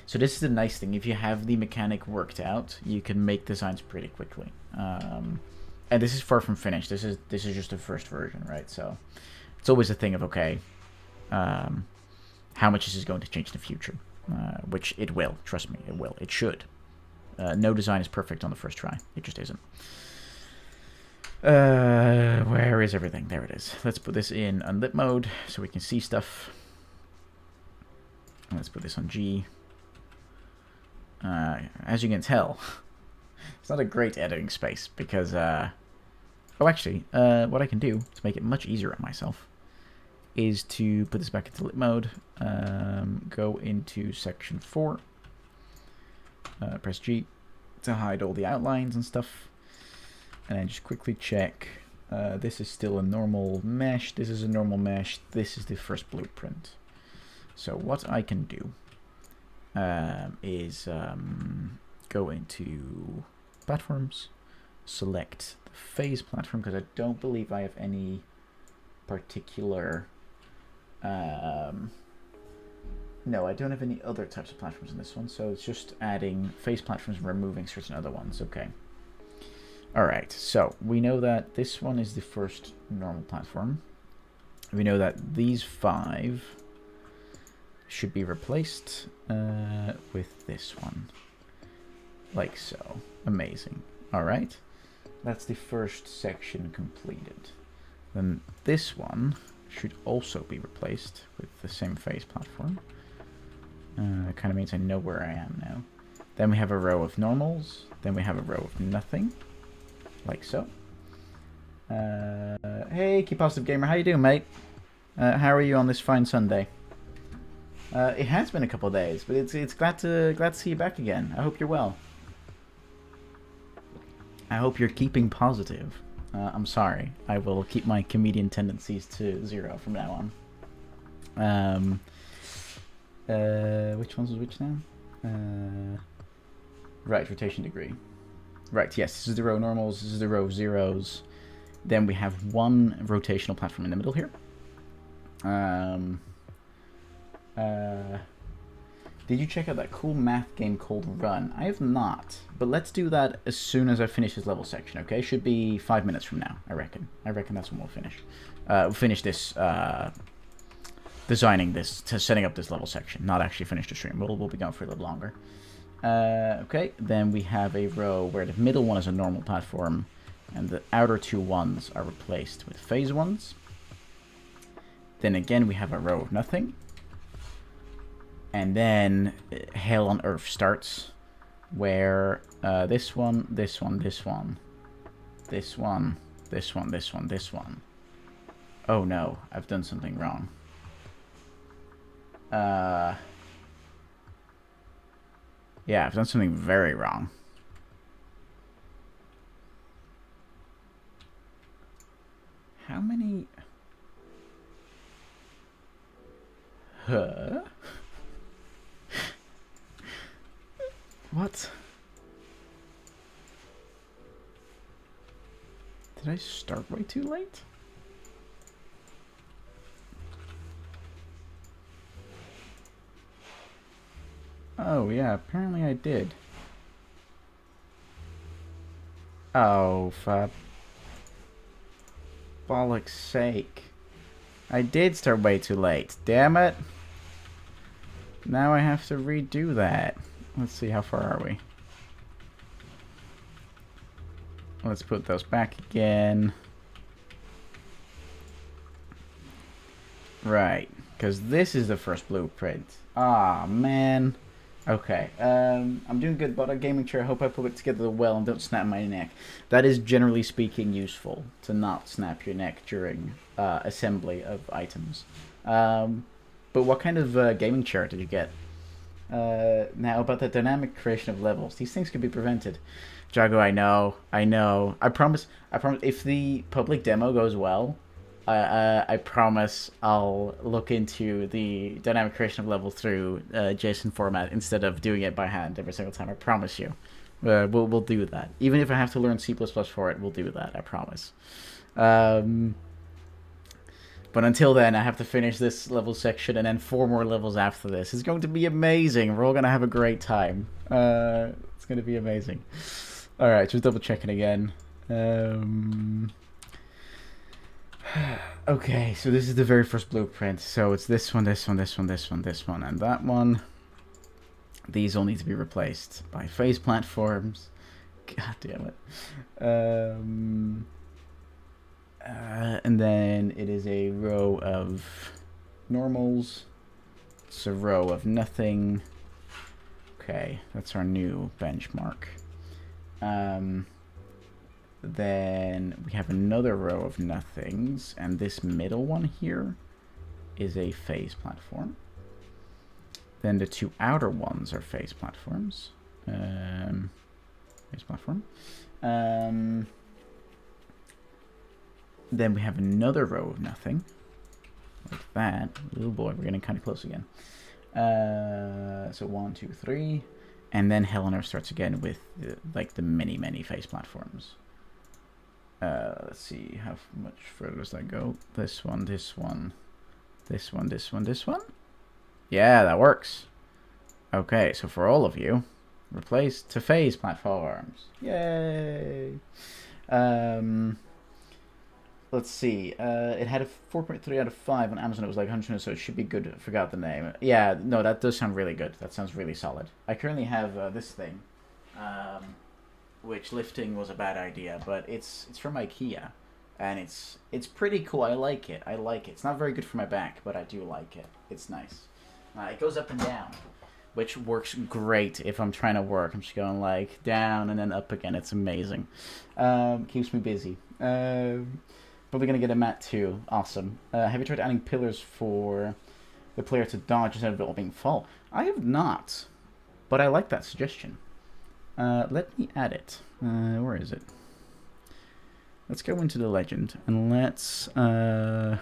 So this is the nice thing. If you have the mechanic worked out, you can make designs pretty quickly. And this is far from finished. This is just the first version, right? So it's always a thing of, okay, how much this is going to change in the future, which it will. Trust me, it will. It should. No design is perfect on the first try. It just isn't. Where is everything? There it is. Let's put this in unlit mode so we can see stuff. Let's put this on G. As you can tell, it's not a great editing space because... Oh, actually, what I can do to make it much easier on myself is to put this back into lit mode, go into section 4, press G to hide all the outlines and stuff, and then just quickly check. This is still a normal mesh, this is a normal mesh, this is the first blueprint. So what I can do is go into platforms, select the phase platform, because I don't believe I have any particular... no, I don't have any other types of platforms in this one, so it's just adding phase platforms and removing certain other ones. Okay. Alright, so we know that this one is the first normal platform. We know that these 5... should be replaced with this one, like so. Amazing. All right, that's the first section completed. Then this one should also be replaced with the same phase platform. It kind of means I know where I am now. Then we have a row of normals, then we have a row of nothing, like so. Hey, Keep Positive Gamer, how you doing, mate? How are you on this fine Sunday? It has been a couple of days, but it's glad to see you back again. I hope you're well. I hope you're keeping positive. I'm sorry. I will keep my comedian tendencies to 0 from now on. Which ones was which now? Right, rotation degree. Right, yes, this is the row normals, this is the row zeros. Then we have one rotational platform in the middle here. Did you check out that cool math game called Run? I have not, but let's do that as soon as I finish this level section, okay? Should be 5 minutes from now, I reckon. I reckon that's when we'll finish. We'll finish this designing this, to setting up this level section, not actually finish the stream. We'll be going for a little longer. Okay, then we have a row where the middle one is a normal platform, and the outer two ones are replaced with phase ones. Then again, we have a row of nothing. And then Hell on Earth starts, where this one, this one, this one, this one, this one, this one, this one. Oh no, I've done something wrong. Yeah, I've done something very wrong. How many... Huh? What? Did I start way too late? Oh, yeah, apparently I did. Oh, for bollock's sake. I did start way too late. Damn it. Now I have to redo that. Let's see, how far are we? Let's put those back again. Right, because this is the first blueprint. Ah, man. Okay, I'm doing good, but a gaming chair. I hope I put it together well and don't snap my neck. That is generally speaking useful, to not snap your neck during assembly of items. But what kind of gaming chair did you get? Now about the dynamic creation of levels. These things can be prevented. Jago, I know. I promise, if the public demo goes well, I promise I'll look into the dynamic creation of levels through JSON format instead of doing it by hand every single time. I promise you. We'll do that. Even if I have to learn C++ for it, we'll do that. I promise. But until then, I have to finish this level section and then 4 more levels after this. It's going to be amazing. We're all going to have a great time. It's going to be amazing. Alright, just double checking again. Okay, so this is the very first blueprint. So it's this one, this one, this one, this one, this one, and that one. These all need to be replaced by phase platforms. God damn it. And then it is a row of normals. It's a row of nothing. Okay, that's our new benchmark. Then we have another row of nothings, and this middle one here is a phase platform. Then the 2 outer ones are phase platforms. Phase platform. Then we have another row of nothing, like that. Oh boy, we're getting kind of close again. So 1, 2, 3, and then Hell on Earth starts again with like the many phase platforms. Let's see, how much further does that go? This one, this one, this one, this one, this one. Yeah, that works. Okay, so for all of you, replace to phase platforms. Yay! Let's see. It had a 4.3 out of 5 on Amazon. It was like 100, so it should be good. I forgot the name. Yeah, no, that does sound really good. That sounds really solid. I currently have this thing, which lifting was a bad idea, but it's from IKEA, and it's pretty cool. I like it. It's not very good for my back, but I do like it. It's nice. It goes up and down, which works great if I'm trying to work. I'm just going like down and then up again. It's amazing. Keeps me busy. Probably going to get a mat too. Awesome. Have you tried adding pillars for the player to dodge instead of it all being fall? I have not, but I like that suggestion. Let me add it. Where is it? Let's go into the legend and let's add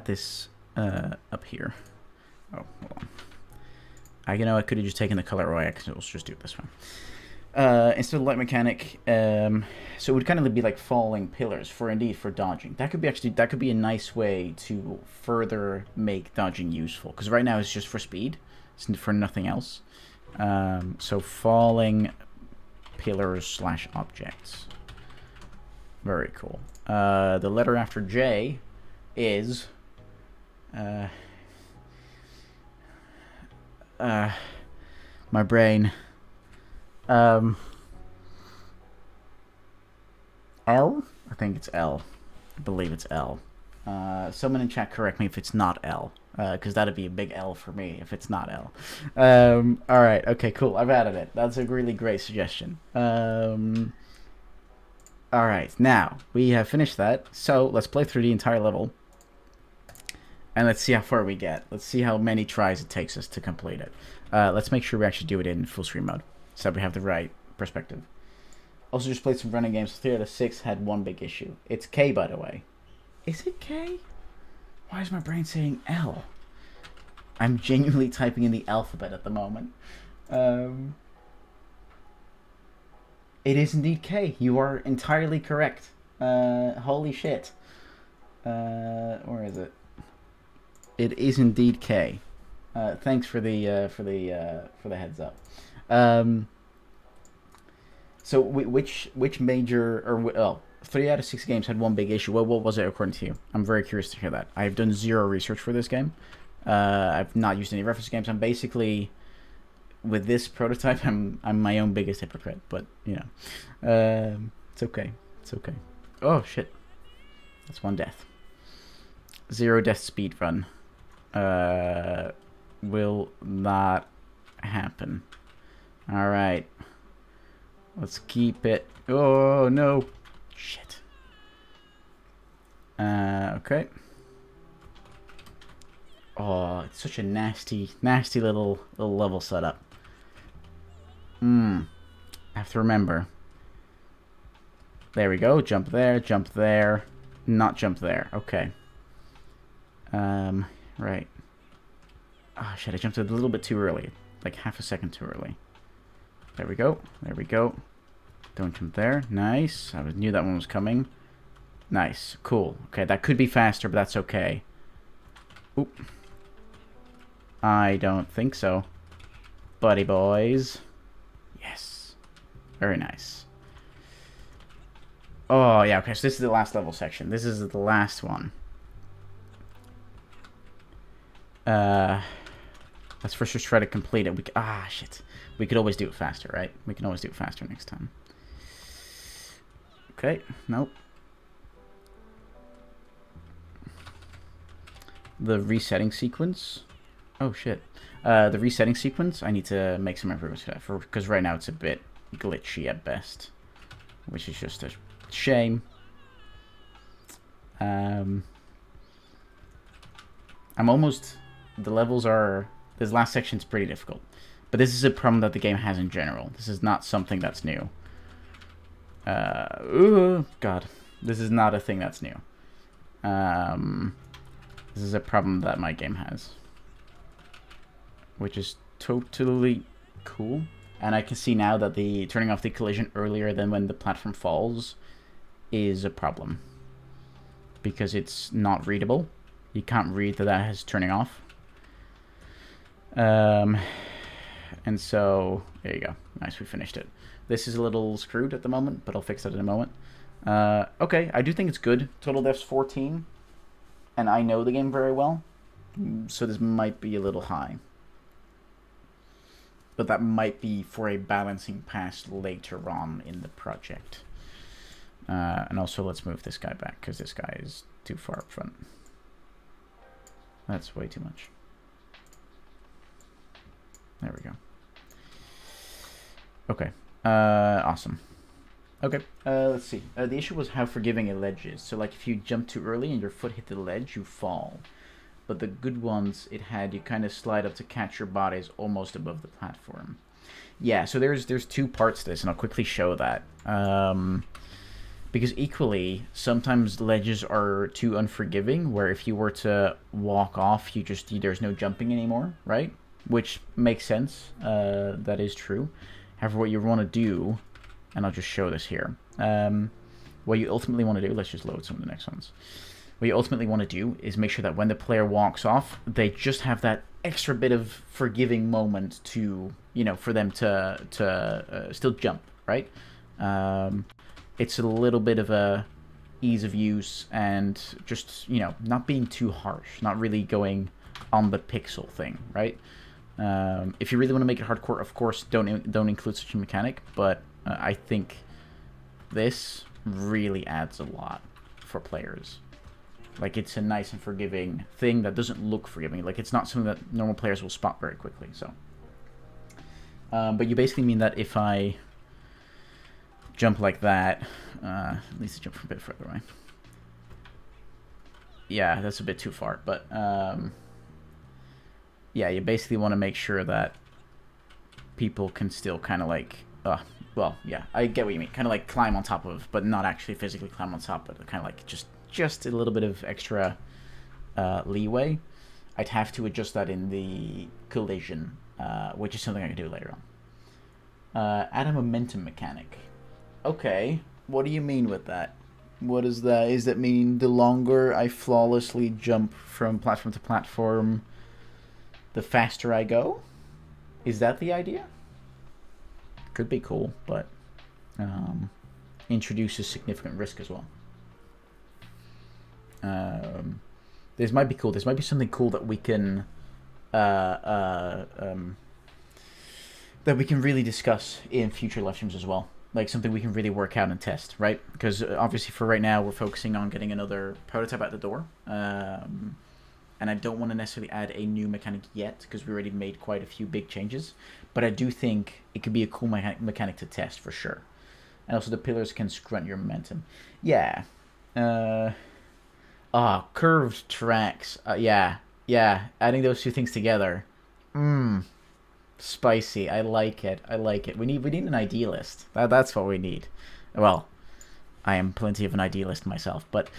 this up here. Oh, hold on. I could have just taken the color away. Let's just do it this way. Instead of light mechanic, so it would kind of be like falling pillars for dodging. That could be a nice way to further make dodging useful, because right now it's just for speed, it's for nothing else. So falling pillars / objects. Very cool. The letter after J is My brain. L? I think it's L. I believe it's L. Someone in chat correct me if it's not L. Because that'd be a big L for me if it's not L. Alright, okay, cool. I've added it. That's a really great suggestion. Alright, now, we have finished that. So, let's play through the entire level. And let's see how far we get. Let's see how many tries it takes us to complete it. Let's make sure we actually do it in full screen mode, so that we have the right perspective. Also just played some running games. 3 out of 6 had one big issue. It's K, by the way. Is it K? Why is my brain saying L? I'm genuinely typing in the alphabet at the moment. It is indeed K. You are entirely correct. Holy shit. Where is it? It is indeed K. Thanks for the heads up. So which major or 3 out of 6 games had one big issue? What was it according to you? I'm very curious to hear that. I've done zero research for this game. I've not used any reference games. I'm basically, with this prototype, I'm my own biggest hypocrite. But you know, it's okay. It's okay. Oh shit, that's 1 death. 0 death speed run. Will not happen. All right. Let's keep it. Oh no. Shit. Okay. Oh, it's such a nasty little level setup. I have to remember. There we go. Jump there, not jump there. Okay. Right. Oh shit, I jumped a little bit too early. Like half a second too early. There we go. There we go. Don't jump there. Nice. I knew that one was coming. Nice. Cool. Okay, that could be faster, but that's okay. Oop. I don't think so. Buddy boys. Yes. Very nice. Oh, yeah, okay, so this is the last level section. This is the last one. Let's first just try to complete it. Shit. We could always do it faster, right? We can always do it faster next time. Okay, nope. The resetting sequence. Oh, shit. The resetting sequence, I need to make some improvements to that, because right now it's a bit glitchy at best. Which is just a shame. I'm almost... The levels are... This last section's pretty difficult. But this is a problem that the game has in general. This is not something that's new. God. This is not a thing that's new. This is a problem that my game has. Which is totally cool. And I can see now that the turning off the collision earlier than when the platform falls is a problem. Because it's not readable. You can't read that is turning off. And so, there you go. Nice, we finished it. This is a little screwed at the moment, but I'll fix that in a moment. Okay, I do think it's good. Total deaths 14. And I know the game very well. So this might be a little high. But that might be for a balancing pass later on in the project. And also, let's move this guy back, because this guy is too far up front. That's way too much. There we go. Okay. Awesome. Okay. Let's see. The issue was how forgiving a ledge is. So, like, if you jump too early and your foot hit the ledge, you fall. But the good ones, it had you kind of slide up to catch your bodies almost above the platform. Yeah, so there's 2 parts to this, and I'll quickly show that. Because equally, sometimes ledges are too unforgiving, where if you were to walk off, there's no jumping anymore, right? Which makes sense. That is true. However, what you want to do, and I'll just show this here. What you ultimately want to do, let's just load some of the next ones. What you ultimately want to do is make sure that when the player walks off, they just have that extra bit of forgiving moment to, for them to still jump, right? It's a little bit of a, ease of use, and just, you know, not being too harsh, not really going on the pixel thing, right? If you really want to make it hardcore, of course, don't include such a mechanic, but I think this really adds a lot for players. Like, it's a nice and forgiving thing that doesn't look forgiving. Like, it's not something that normal players will spot very quickly, so. But you basically mean that if I jump like that, at least jump a bit further away. Yeah, that's a bit too far, but yeah, you basically want to make sure that people can still kind of like, well, yeah, I get what you mean. Kind of like climb on top of, but not actually physically climb on top, but kind of like just a little bit of extra leeway. I'd have to adjust that in the collision, which is something I can do later on. Add a momentum mechanic. Okay, what do you mean with that? What is that? Does that mean the longer I flawlessly jump from platform to platform, the faster I go? Is that the idea? Could be cool, but introduces significant risk as well. This might be cool. This might be something cool that we can really discuss in future live streams as well. Like something we can really work out and test, right? Because obviously for right now we're focusing on getting another prototype out the door. And I don't want to necessarily add a new mechanic yet because we already made quite a few big changes. But I do think it could be a cool mechanic to test for sure. And also the pillars can scrunt your momentum. Yeah. Curved tracks. Yeah. Adding those two things together. Spicy. I like it. We need an idealist. That's what we need. Well, I am plenty of an idealist myself, but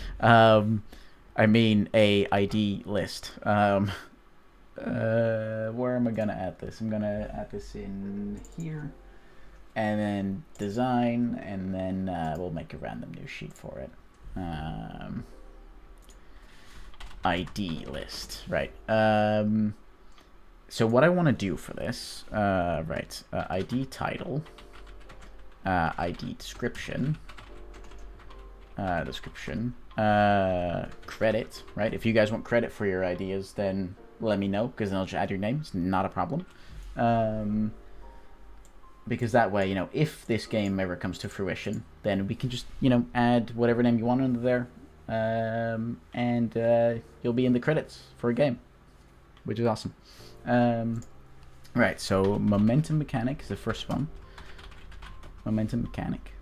I mean a ID list. Where am I gonna add this? I'm gonna add this in here, and then design, and then we'll make a random new sheet for it. ID list, right? So what I want to do for this, ID title, ID description, credit, right? If you guys want credit for your ideas, then let me know, because then I'll just add your name. It's not a problem. Because that way, you know, if this game ever comes to fruition, then we can just, you know, add whatever name you want under there, and you'll be in the credits for a game, which is awesome. Right, so momentum mechanic is the first one. Momentum mechanic.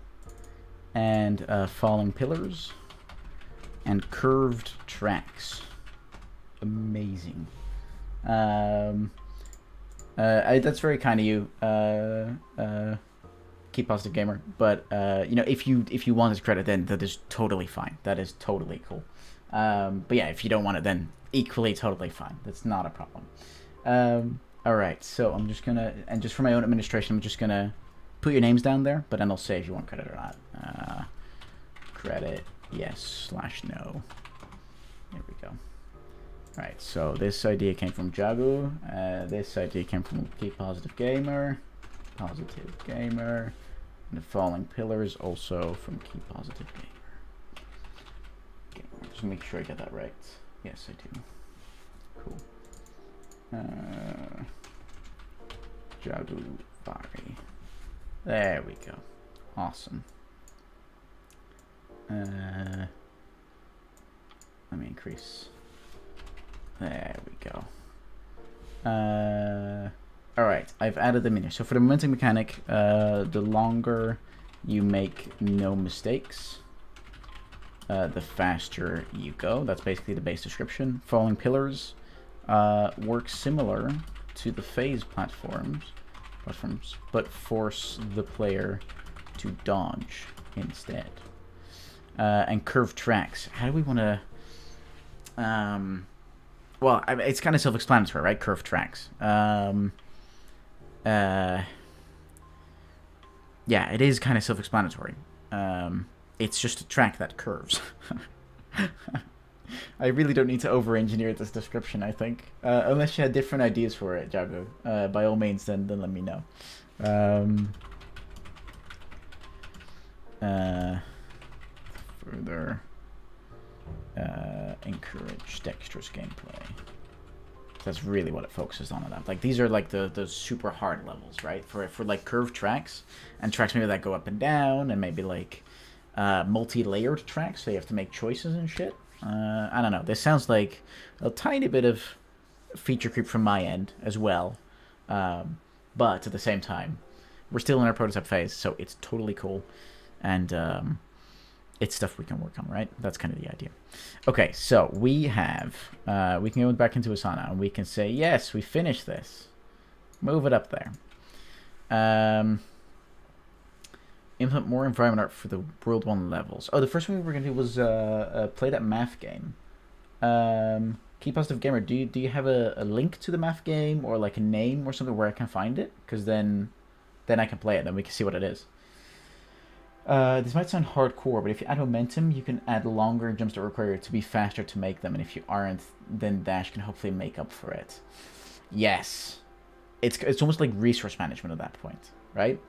And falling pillars. And curved tracks. Amazing. That's very kind of you, Keep Positive Gamer. But you know, if you want his credit, then that is totally fine. That is totally cool. But yeah, if you don't want it, then equally totally fine. That's not a problem. All right, so I'm just gonna, and just for my own administration, I'm just gonna put your names down there, but then I'll say if you want credit or not. Credit, yes / no. There we go. All right, so this idea came from Jagu. This idea came from Keep Positive Gamer. And the falling pillars also from Keep Positive Gamer. Just make sure I get that right. Yes, I do. Cool. Jagu Bari. There we go. Awesome. Let me increase. There we go. Alright, I've added them in here. So for the momentum mechanic, the longer you make no mistakes, the faster you go. That's basically the base description. Falling pillars work similar to the phase platforms, but force the player to dodge instead. And curved tracks. How do we want to... well, it's kind of self-explanatory, right? Curved tracks. Yeah, it is kind of self-explanatory. It's just a track that curves. I really don't need to over-engineer this description, I think. Unless you had different ideas for it, Jago. By all means, then let me know. Further encourage dexterous gameplay. That's really what it focuses on that. Like, these are like the super hard levels, right? For like curved tracks and tracks maybe that go up and down, and maybe like multi-layered tracks, so you have to make choices and shit. I don't know. This sounds like a tiny bit of feature creep from my end as well, but at the same time, we're still in our prototype phase, so it's totally cool, and it's stuff we can work on, right? That's kind of the idea. Okay, so we have, we can go back into Asana, and we can say, yes, we finished this. Move it up there. Implement more environment art for the World 1 levels. Oh, the first one we were going to do was play that math game. Keep Positive Gamer, do you have a link to the math game, or like a name or something where I can find it? Because then I can play it, then we can see what it is. This might sound hardcore, but if you add momentum, you can add longer jumps that require it to be faster to make them, and if you aren't, then Dash can hopefully make up for it. Yes. It's almost like resource management at that point, right?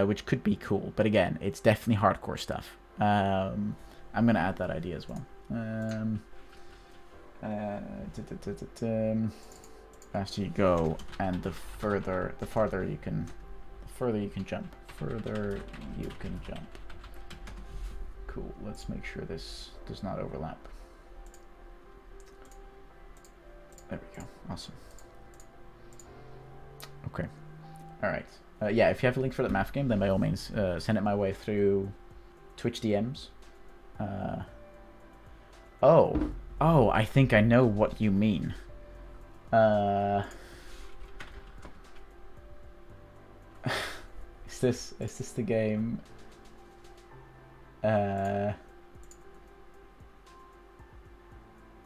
Which could be cool, but again, it's definitely hardcore stuff. I'm going to add that idea as well. Faster you go, and the farther you can jump. Further you can jump. Cool. Let's make sure this does not overlap. There we go. Awesome. Okay. All right. Yeah, if you have a link for that math game, then by all means, send it my way through Twitch DMs. Oh, I think I know what you mean. Is this the game?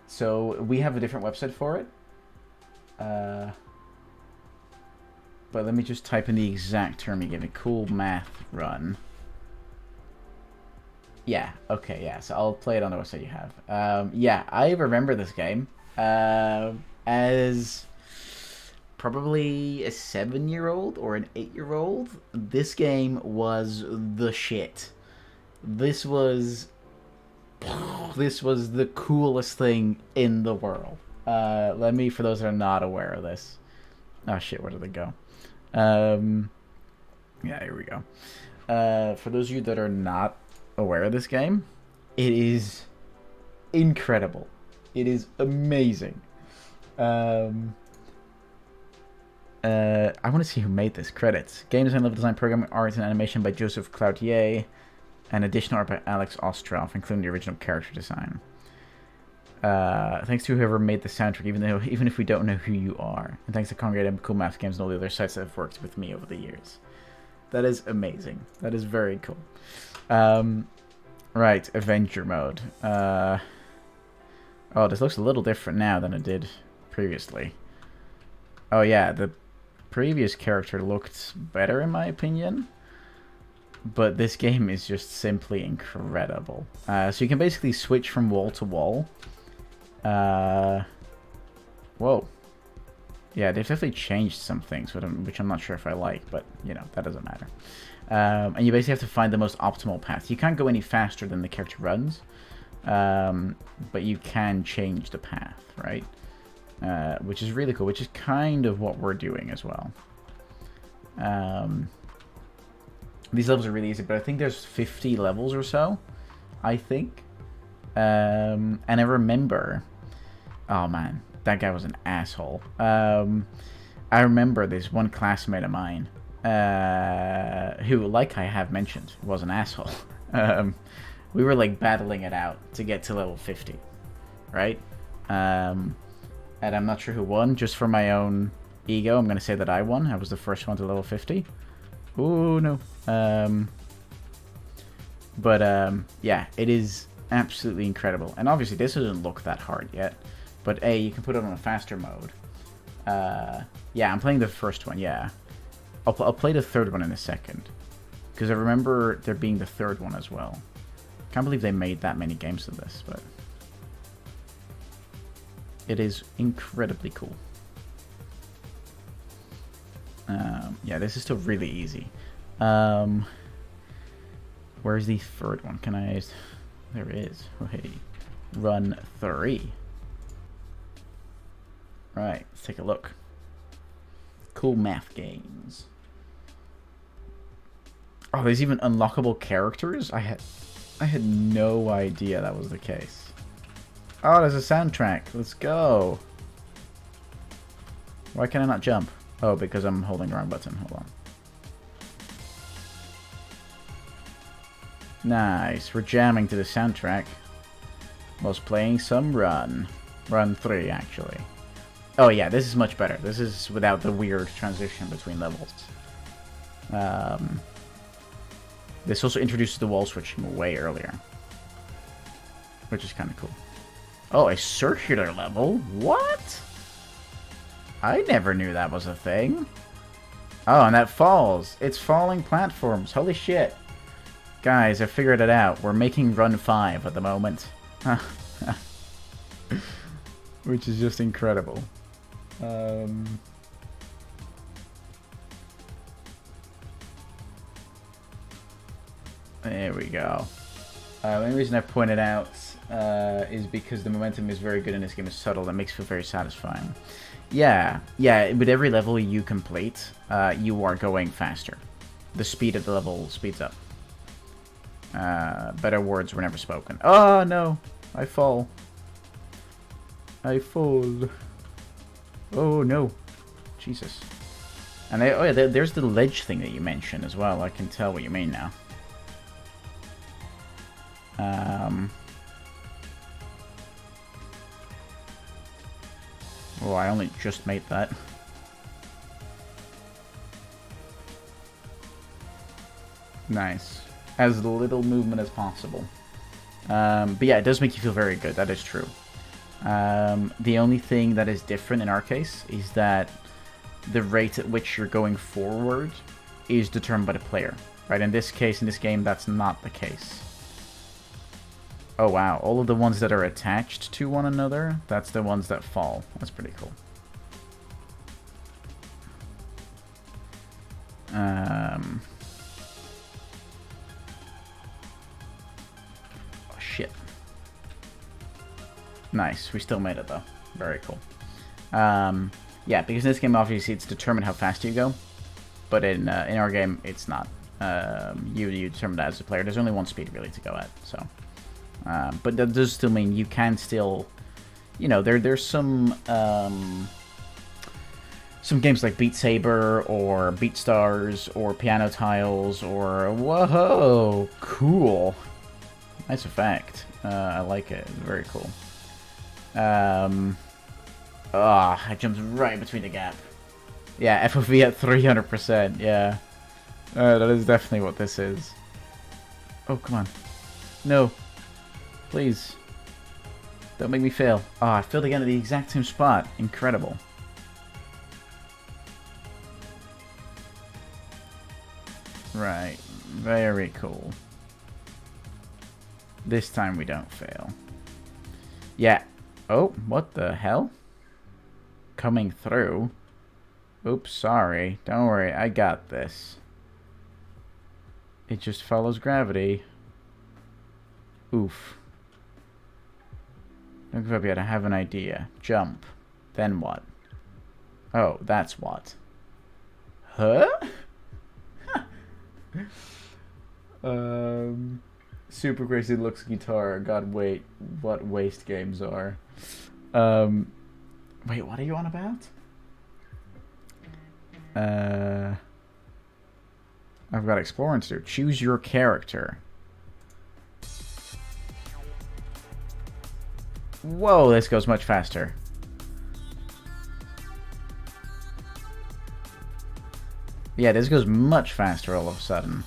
So we have a different website for it. But let me just type in the exact term you gave me. Cool math run. Yeah, okay, yeah. So I'll play it on the website you have. Yeah, I remember this game as probably a 7-year-old or an 8-year-old. This game was the shit. This was the coolest thing in the world. Let me, for those that are not aware of this. Oh shit, where did it go? Yeah, here we go. For those of you that are not aware of this game, it is incredible. It is amazing. I want to see who made this. Credits: game design, level design, programming, art, and animation by Joseph Cloutier, and additional art by Alex Ostroff, including the original character design. Thanks to whoever made the soundtrack, even if we don't know who you are, and thanks to Congregate and Cool Math Games and all the other sites that have worked with me over the years. That is amazing. That is very cool. Right, Avenger mode. Oh, this looks a little different now than it did previously. Oh yeah, the previous character looked better in my opinion, but this game is just simply incredible. So you can basically switch from wall to wall. Whoa. Yeah, they've definitely changed some things, which I'm not sure if I like, but, you know, that doesn't matter. And you basically have to find the most optimal path. You can't go any faster than the character runs, but you can change the path, right? Which is really cool, which is kind of what we're doing as well. These levels are really easy, but I think there's 50 levels or so, I think. And I remember... Oh, man. That guy was an asshole. I remember this one classmate of mine, who, like I have mentioned, was an asshole. We were, like, battling it out to get to level 50, right? And I'm not sure who won. Just for my own ego, I'm going to say that I won. I was the first one to level 50. Ooh, no. Yeah, it is absolutely incredible. And obviously, this doesn't look that hard yet. But A, you can put it on a faster mode. Yeah, I'm playing the first one, yeah. I'll play the third one in a second. Because I remember there being the third one as well. Can't believe they made that many games of this, but... It is incredibly cool. Yeah, this is still really easy. Where's the third one? Can I... There it is. Oh, hey. Run 3. Right, let's take a look. Cool math games. Oh, there's even unlockable characters? I had no idea that was the case. Oh, there's a soundtrack. Let's go. Why can I not jump? Oh, because I'm holding the wrong button. Hold on. Nice. We're jamming to the soundtrack. Was playing some Run. Run 3, actually. Oh, yeah, this is much better. This is without the weird transition between levels. This also introduces the wall switching way earlier. Which is kind of cool. Oh, a circular level? What? I never knew that was a thing. Oh, and that falls. It's falling platforms. Holy shit. Guys, I figured it out. We're making Run 5 at the moment. Which is just incredible. There we go. The only reason I pointed out is because the momentum is very good in this game. It's subtle. That makes it feel very satisfying. Yeah, with every level you complete, you are going faster. The speed of the level speeds up. Better words were never spoken. Oh, no. I fall. I fall. Oh, no. Jesus. And oh, yeah, there's the ledge thing that you mentioned as well. I can tell what you mean now. Oh, I only just made that. Nice. As little movement as possible. But yeah, it does make you feel very good. That is true. The only thing that is different in our case is that the rate at which you're going forward is determined by the player. Right? In this case, in this game, that's not the case. Oh wow, all of the ones that are attached to one another, that's the ones that fall. That's pretty cool. Oh shit. Nice, we still made it though. Very cool. Yeah, because in this game obviously it's determined how fast you go. But in our game, it's not. You determine that as a player. There's only one speed really to go at, so... but that does still mean you can still, you know, there's some games like Beat Saber or Beat Stars or Piano Tiles or whoa, cool, nice effect. I like it. It's very cool. I jumped right between the gap. Yeah, FOV at 300%. Yeah, that is definitely what this is. Oh come on, no. Please. Don't make me fail. Oh, I failed again at the exact same spot. Incredible. Right. Very cool. This time we don't fail. Yeah. Oh, what the hell? Coming through. Oops, sorry. Don't worry, I got this. It just follows gravity. Oof. Don't give up yet, I have an idea. Jump. Then what? Oh, that's what. Huh? Super Crazy Looks Guitar. God, wait. What waste games are. Wait, what are you on about? I've got exploring to do. Choose your character. Whoa, this goes much faster. Yeah, this goes much faster all of a sudden.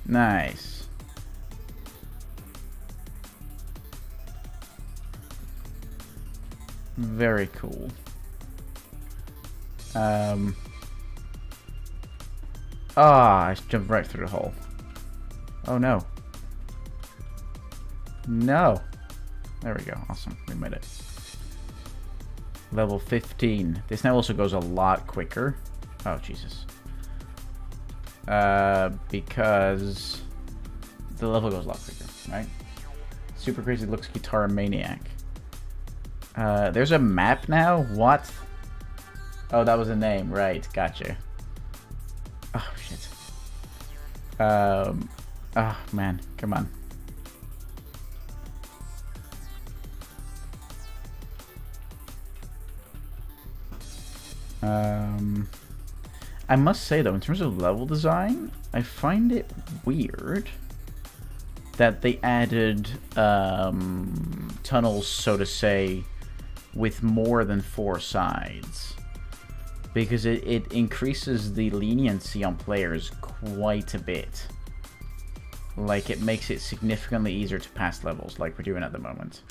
Nice. Very cool. I jumped right through the hole. Oh no. No. There we go. Awesome. We made it. Level 15. This now also goes a lot quicker. Oh, Jesus. Because the level goes a lot quicker, right? Super Crazy Looks Guitar Maniac. There's a map now? What? Oh, that was a name. Right, gotcha. Oh, shit. Oh, man. Come on. I must say, though, in terms of level design, I find it weird that they added tunnels, so to say, with more than 4 sides. Because it increases the leniency on players quite a bit. Like, it makes it significantly easier to pass levels, like we're doing at the moment.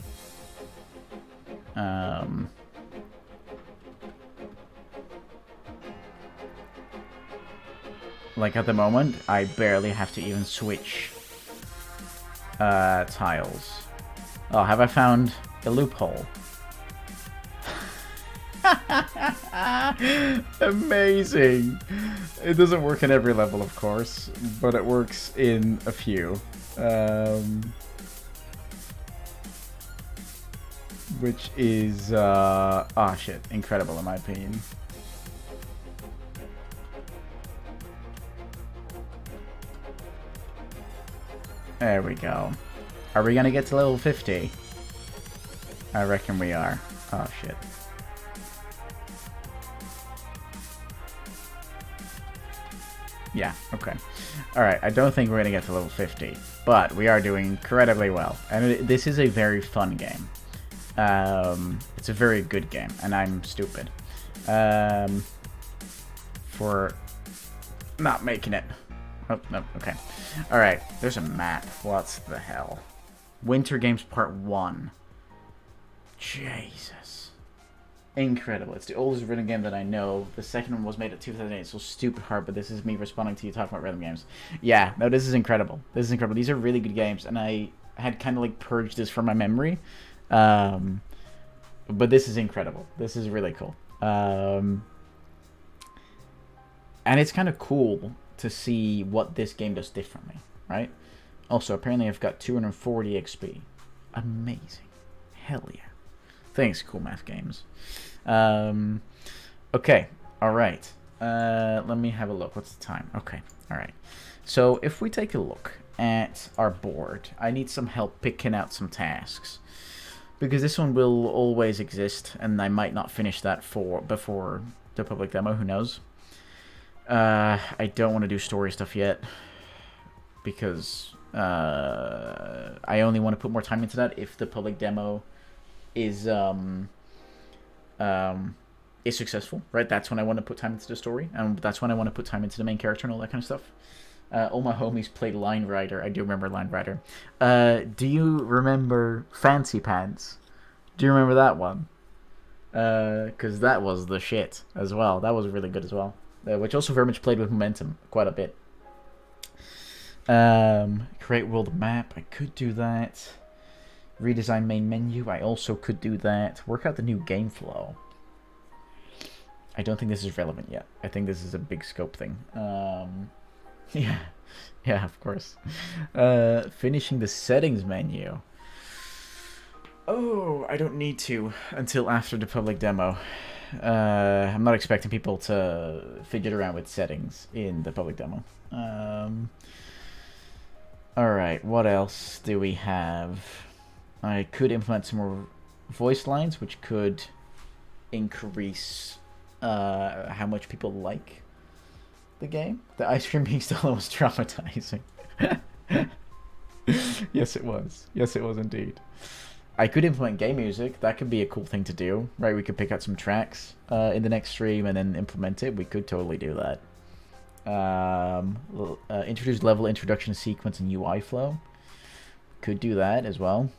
Like, at the moment, I barely have to even switch tiles. Oh, have I found a loophole? Amazing! It doesn't work in every level, of course, but it works in a few. Which is, oh shit, incredible in my opinion. There we go. Are we gonna get to level 50? I reckon we are. Oh shit. Yeah, okay. Alright, I don't think we're going to get to level 50, but we are doing incredibly well. And this is a very fun game. It's a very good game, and I'm stupid. For not making it. Oh, no, okay. Alright, there's a map. What the hell? Winter Games Part 1. Jesus. Incredible. It's the oldest rhythm game that I know. The second one was made in 2008, so stupid hard, but this is me responding to you talking about rhythm games. Yeah, no, this is incredible. This is incredible. These are really good games, and I had kind of like purged this from my memory. But this is incredible. This is really cool. And it's kind of cool to see what this game does differently, right? Also, apparently I've got 240 XP. Amazing. Hell yeah. Thanks, Cool Math Games. Okay, alright. Let me have a look. What's the time? Okay, alright. So, if we take a look at our board, I need some help picking out some tasks. Because this one will always exist, and I might not finish that before the public demo, who knows. I don't want to do story stuff yet, because I only want to put more time into that if the public demo is successful, right? That's when I want to put time into the story, and that's when I want to put time into the main character and all that kind of stuff. All my homies played Line Rider. I do remember Line Rider. Do you remember Fancy Pants? Do you remember that one? Because that was the shit as well. That was really good as well. Which also very much played with momentum quite a bit. Create world map. I could do that. Redesign main menu. I also could do that. Work out the new game flow. I don't think this is relevant yet. I think this is a big scope thing. Yeah, of course. Finishing the settings menu. Oh, I don't need to until after the public demo. I'm not expecting people to fidget around with settings in the public demo. Alright, what else do we have? I could implement some more voice lines, which could increase how much people like the game. The ice cream being stolen was traumatizing. Yes, it was. Yes, it was indeed. I could implement game music. That could be a cool thing to do, right? We could pick out some tracks in the next stream and then implement it. We could totally do that. Introduce level introduction sequence and UI flow. Could do that as well.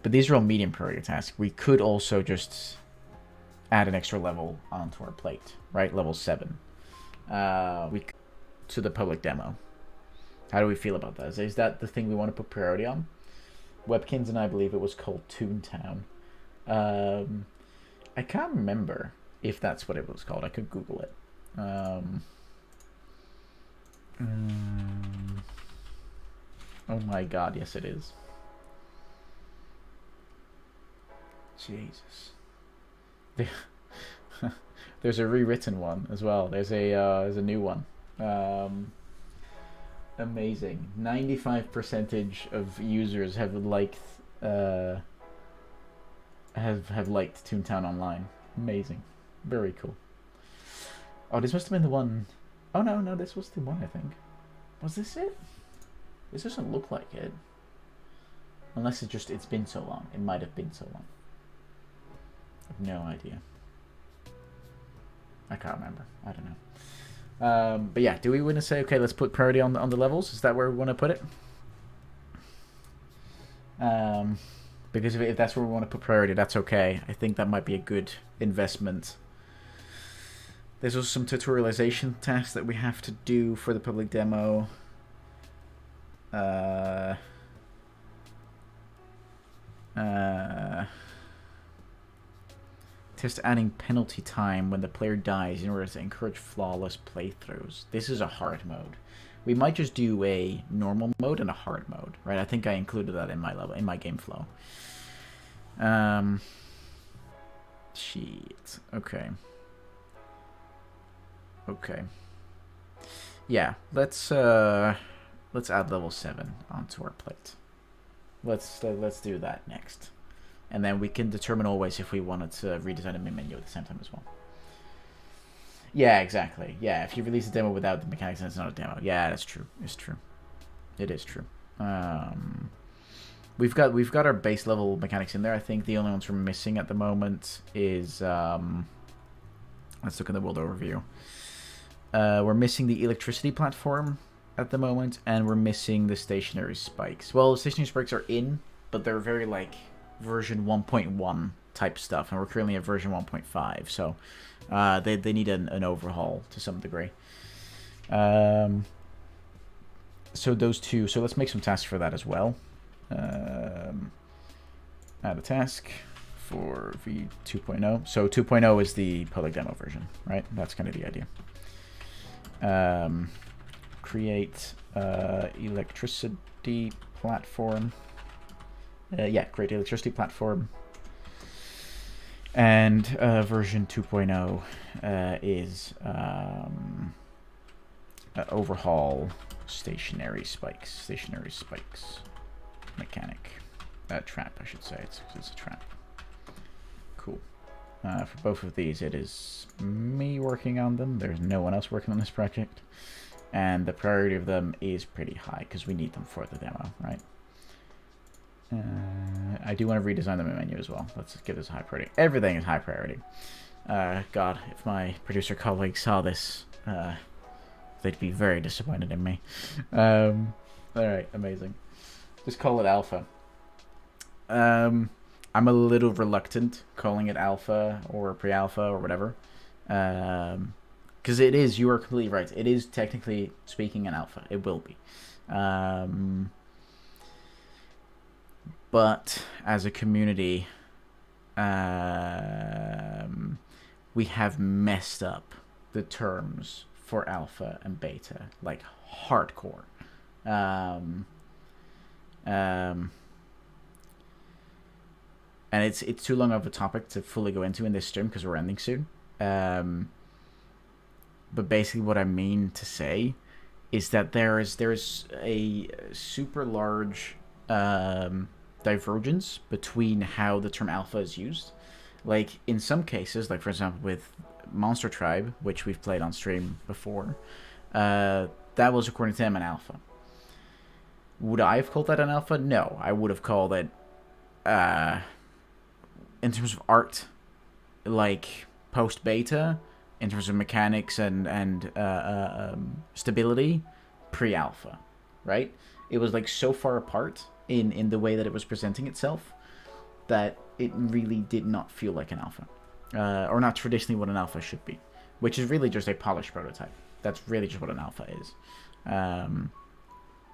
But these are all medium priority tasks. We could also just add an extra level onto our plate, right? Level 7. To the public demo. How do we feel about that? Is that the thing we want to put priority on? Webkins and I believe it was called Toontown. I can't remember if that's what it was called. I could Google it. Oh my god, yes it is. Jesus. There's a rewritten one as well. There's a new one. Amazing. 95% of users have liked have liked Toontown Online. Amazing. Very cool. Oh, this must have been the one. Oh no, this was the one, I think. Was this it? This doesn't look like it. Unless it's been so long. It might have been so long. I have no idea. I can't remember. I don't know. But yeah, do we want to say, okay, let's put priority on the levels? Is that where we want to put it? Because if that's where we want to put priority, that's okay. I think that might be a good investment. There's also some tutorialization tasks that we have to do for the public demo. Test adding penalty time when the player dies in order to encourage flawless playthroughs. This is a hard mode. We might just do a normal mode and a hard mode, right? I think I included that in my game flow. Shit. Okay. Okay. Yeah, let's add level 7 onto our plate. Let's do that next. And then we can determine always if we wanted to redesign the main menu at the same time as well. Yeah, exactly. Yeah, if you release a demo without the mechanics, then it's not a demo. Yeah, that's true. It's true. It is true. We've got our base level mechanics in there. I think the only ones we're missing at the moment is let's look at the world overview. We're missing the electricity platform at the moment, and we're missing the stationary spikes. Well, stationary spikes are in, but they're very like version 1.1 type stuff, and we're currently at version 1.5, so they need an overhaul to some degree. So those two. So let's make some tasks for that as well. Add a task for v2.0. So 2.0 is the public demo version, right? That's kind of the idea. Create electricity platform. Yeah, create electricity platform. And version 2.0 is overhaul stationary spikes mechanic. Trap, I should say. It's a trap. Cool. For both of these, it is me working on them. There's no one else working on this project. And the priority of them is pretty high because we need them for the demo, right? I do want to redesign the menu as well. Let's give this a high priority. Everything is high priority. God, if my producer colleagues saw this, they'd be very disappointed in me. Alright, amazing. Just call it alpha. I'm a little reluctant calling it alpha or pre-alpha or whatever. Because it is, you are completely right. It is technically speaking an alpha. It will be. But as a community, we have messed up the terms for alpha and beta, like hardcore. And it's too long of a topic to fully go into in this stream because we're ending soon. But basically what I mean to say is that there's a super large divergence between how the term alpha is used. Like in some cases, like for example with Monster Tribe, which we've played on stream before, that was according to them an alpha. Would I have called that an alpha? No, I would have called it in terms of art, like post-beta, in terms of mechanics and stability, pre-alpha, right? It was like so far apart in the way that it was presenting itself that it really did not feel like an alpha, or not traditionally what an alpha should be, which is really just a polished prototype. That's really just what an alpha is.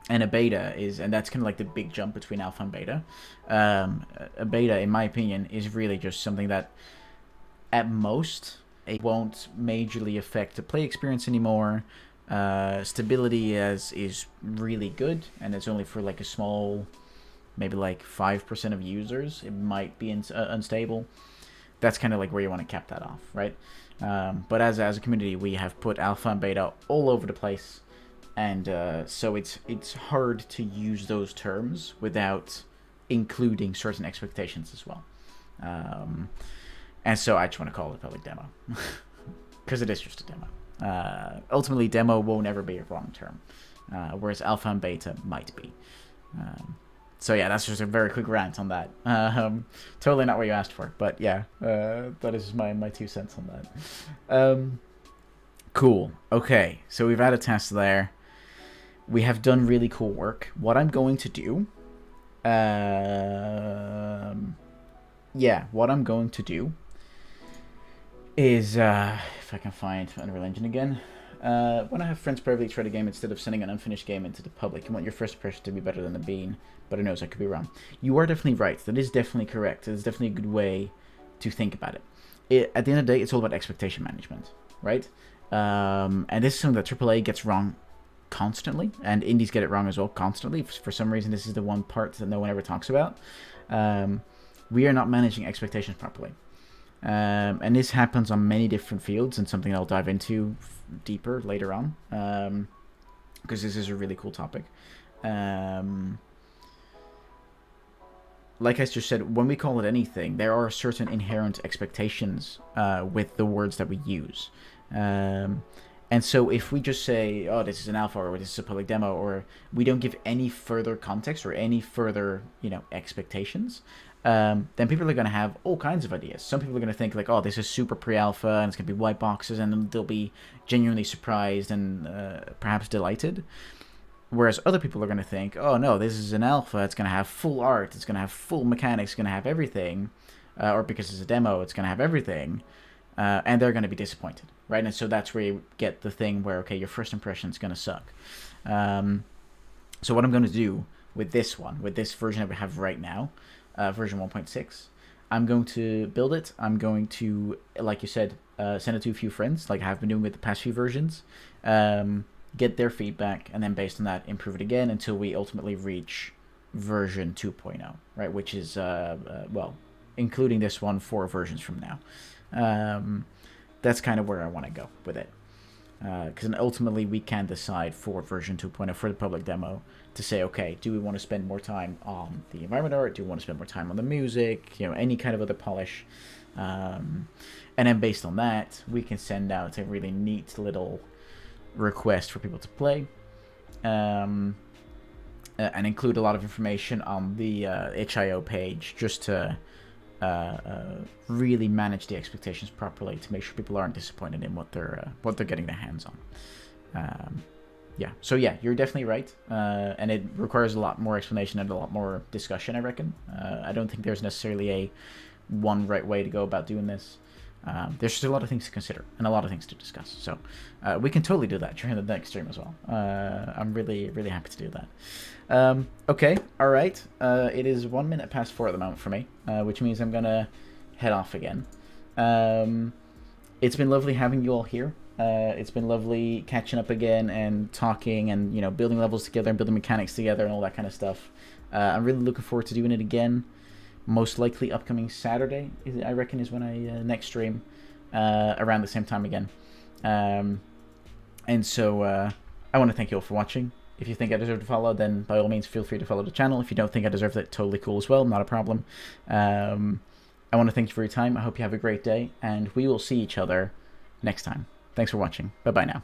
And a beta is, and that's kind of like the big jump between alpha and beta. A beta, in my opinion, is really just something that at most, it won't majorly affect the play experience anymore. Stability is really good, and it's only for like a small, maybe like 5% of users. It might be unstable. That's kind of like where you want to cap that off, right? But as a community, we have put alpha and beta all over the place, and so it's hard to use those terms without including certain expectations as well. And so I just want to call it a public demo because it is just a demo. Ultimately, demo won't ever be a wrong term, whereas alpha and beta might be. So yeah, that's just a very quick rant on that. Totally not what you asked for, but yeah, that is my 2 cents on that. Cool. Okay, so we've had a test there. We have done really cool work. What I'm going to do, what I'm going to do is, if I can find Unreal Engine again. When I have friends privately try the game instead of sending an unfinished game into the public, you want your first impression to be better than the bean, but who knows, I could be wrong. You are definitely right. That is definitely correct. It is definitely a good way to think about it. At the end of the day, it's all about expectation management, right? And this is something that AAA gets wrong constantly, and indies get it wrong as well constantly. For some reason, this is the one part that no one ever talks about. We are not managing expectations properly. And this happens on many different fields, and something I'll dive into deeper later on, because this is a really cool topic. Like I just said, when we call it anything, there are certain inherent expectations with the words that we use. And so if we just say, oh, this is an alpha, or this is a public demo, or we don't give any further context or any further, expectations, then people are going to have all kinds of ideas. Some people are going to think like, oh, this is super pre-alpha, and it's going to be white boxes, and they'll be genuinely surprised and perhaps delighted. Whereas other people are going to think, oh, no, this is an alpha, it's going to have full art, it's going to have full mechanics, it's going to have everything, or because it's a demo, it's going to have everything, and they're going to be disappointed, right? And so that's where you get the thing where, okay, your first impression is going to suck. So what I'm going to do with this one, with this version that we have right now, version 1.6, I'm going to build it. I'm going to, like you said, send it to a few friends, like I have been doing with the past few versions, get their feedback, and then based on that, improve it again until we ultimately reach version 2.0, right? Which is, well, including this one, 4 versions from now. That's kind of where I want to go with it. Because ultimately we can decide for version 2.0, for the public demo, to say, okay, do we want to spend more time on the environment art? Do we want to spend more time on the music? Any kind of other polish. And then based on that, we can send out a really neat little request for people to play. And include a lot of information on the itch.io page, just to really manage the expectations properly, to make sure people aren't disappointed in what they're getting their hands on. Yeah, so yeah, you're definitely right, and it requires a lot more explanation and a lot more discussion, I reckon. I don't think there's necessarily a one right way to go about doing this. There's just a lot of things to consider and a lot of things to discuss, so we can totally do that during the next stream as well. I'm really, really happy to do that. Okay, alright, it is 1 minute past 4 at the moment for me, which means I'm gonna head off again. It's been lovely having you all here. It's been lovely catching up again and talking and, building levels together and building mechanics together and all that kind of stuff. I'm really looking forward to doing it again. Most likely upcoming Saturday, I reckon, is when I next stream, around the same time again. And so I want to thank you all for watching. If you think I deserve to follow, then by all means feel free to follow the channel. If you don't think I deserve that, totally cool as well, not a problem. I want to thank you for your time. I hope you have a great day, and we will see each other next time. Thanks for watching. Bye-bye now.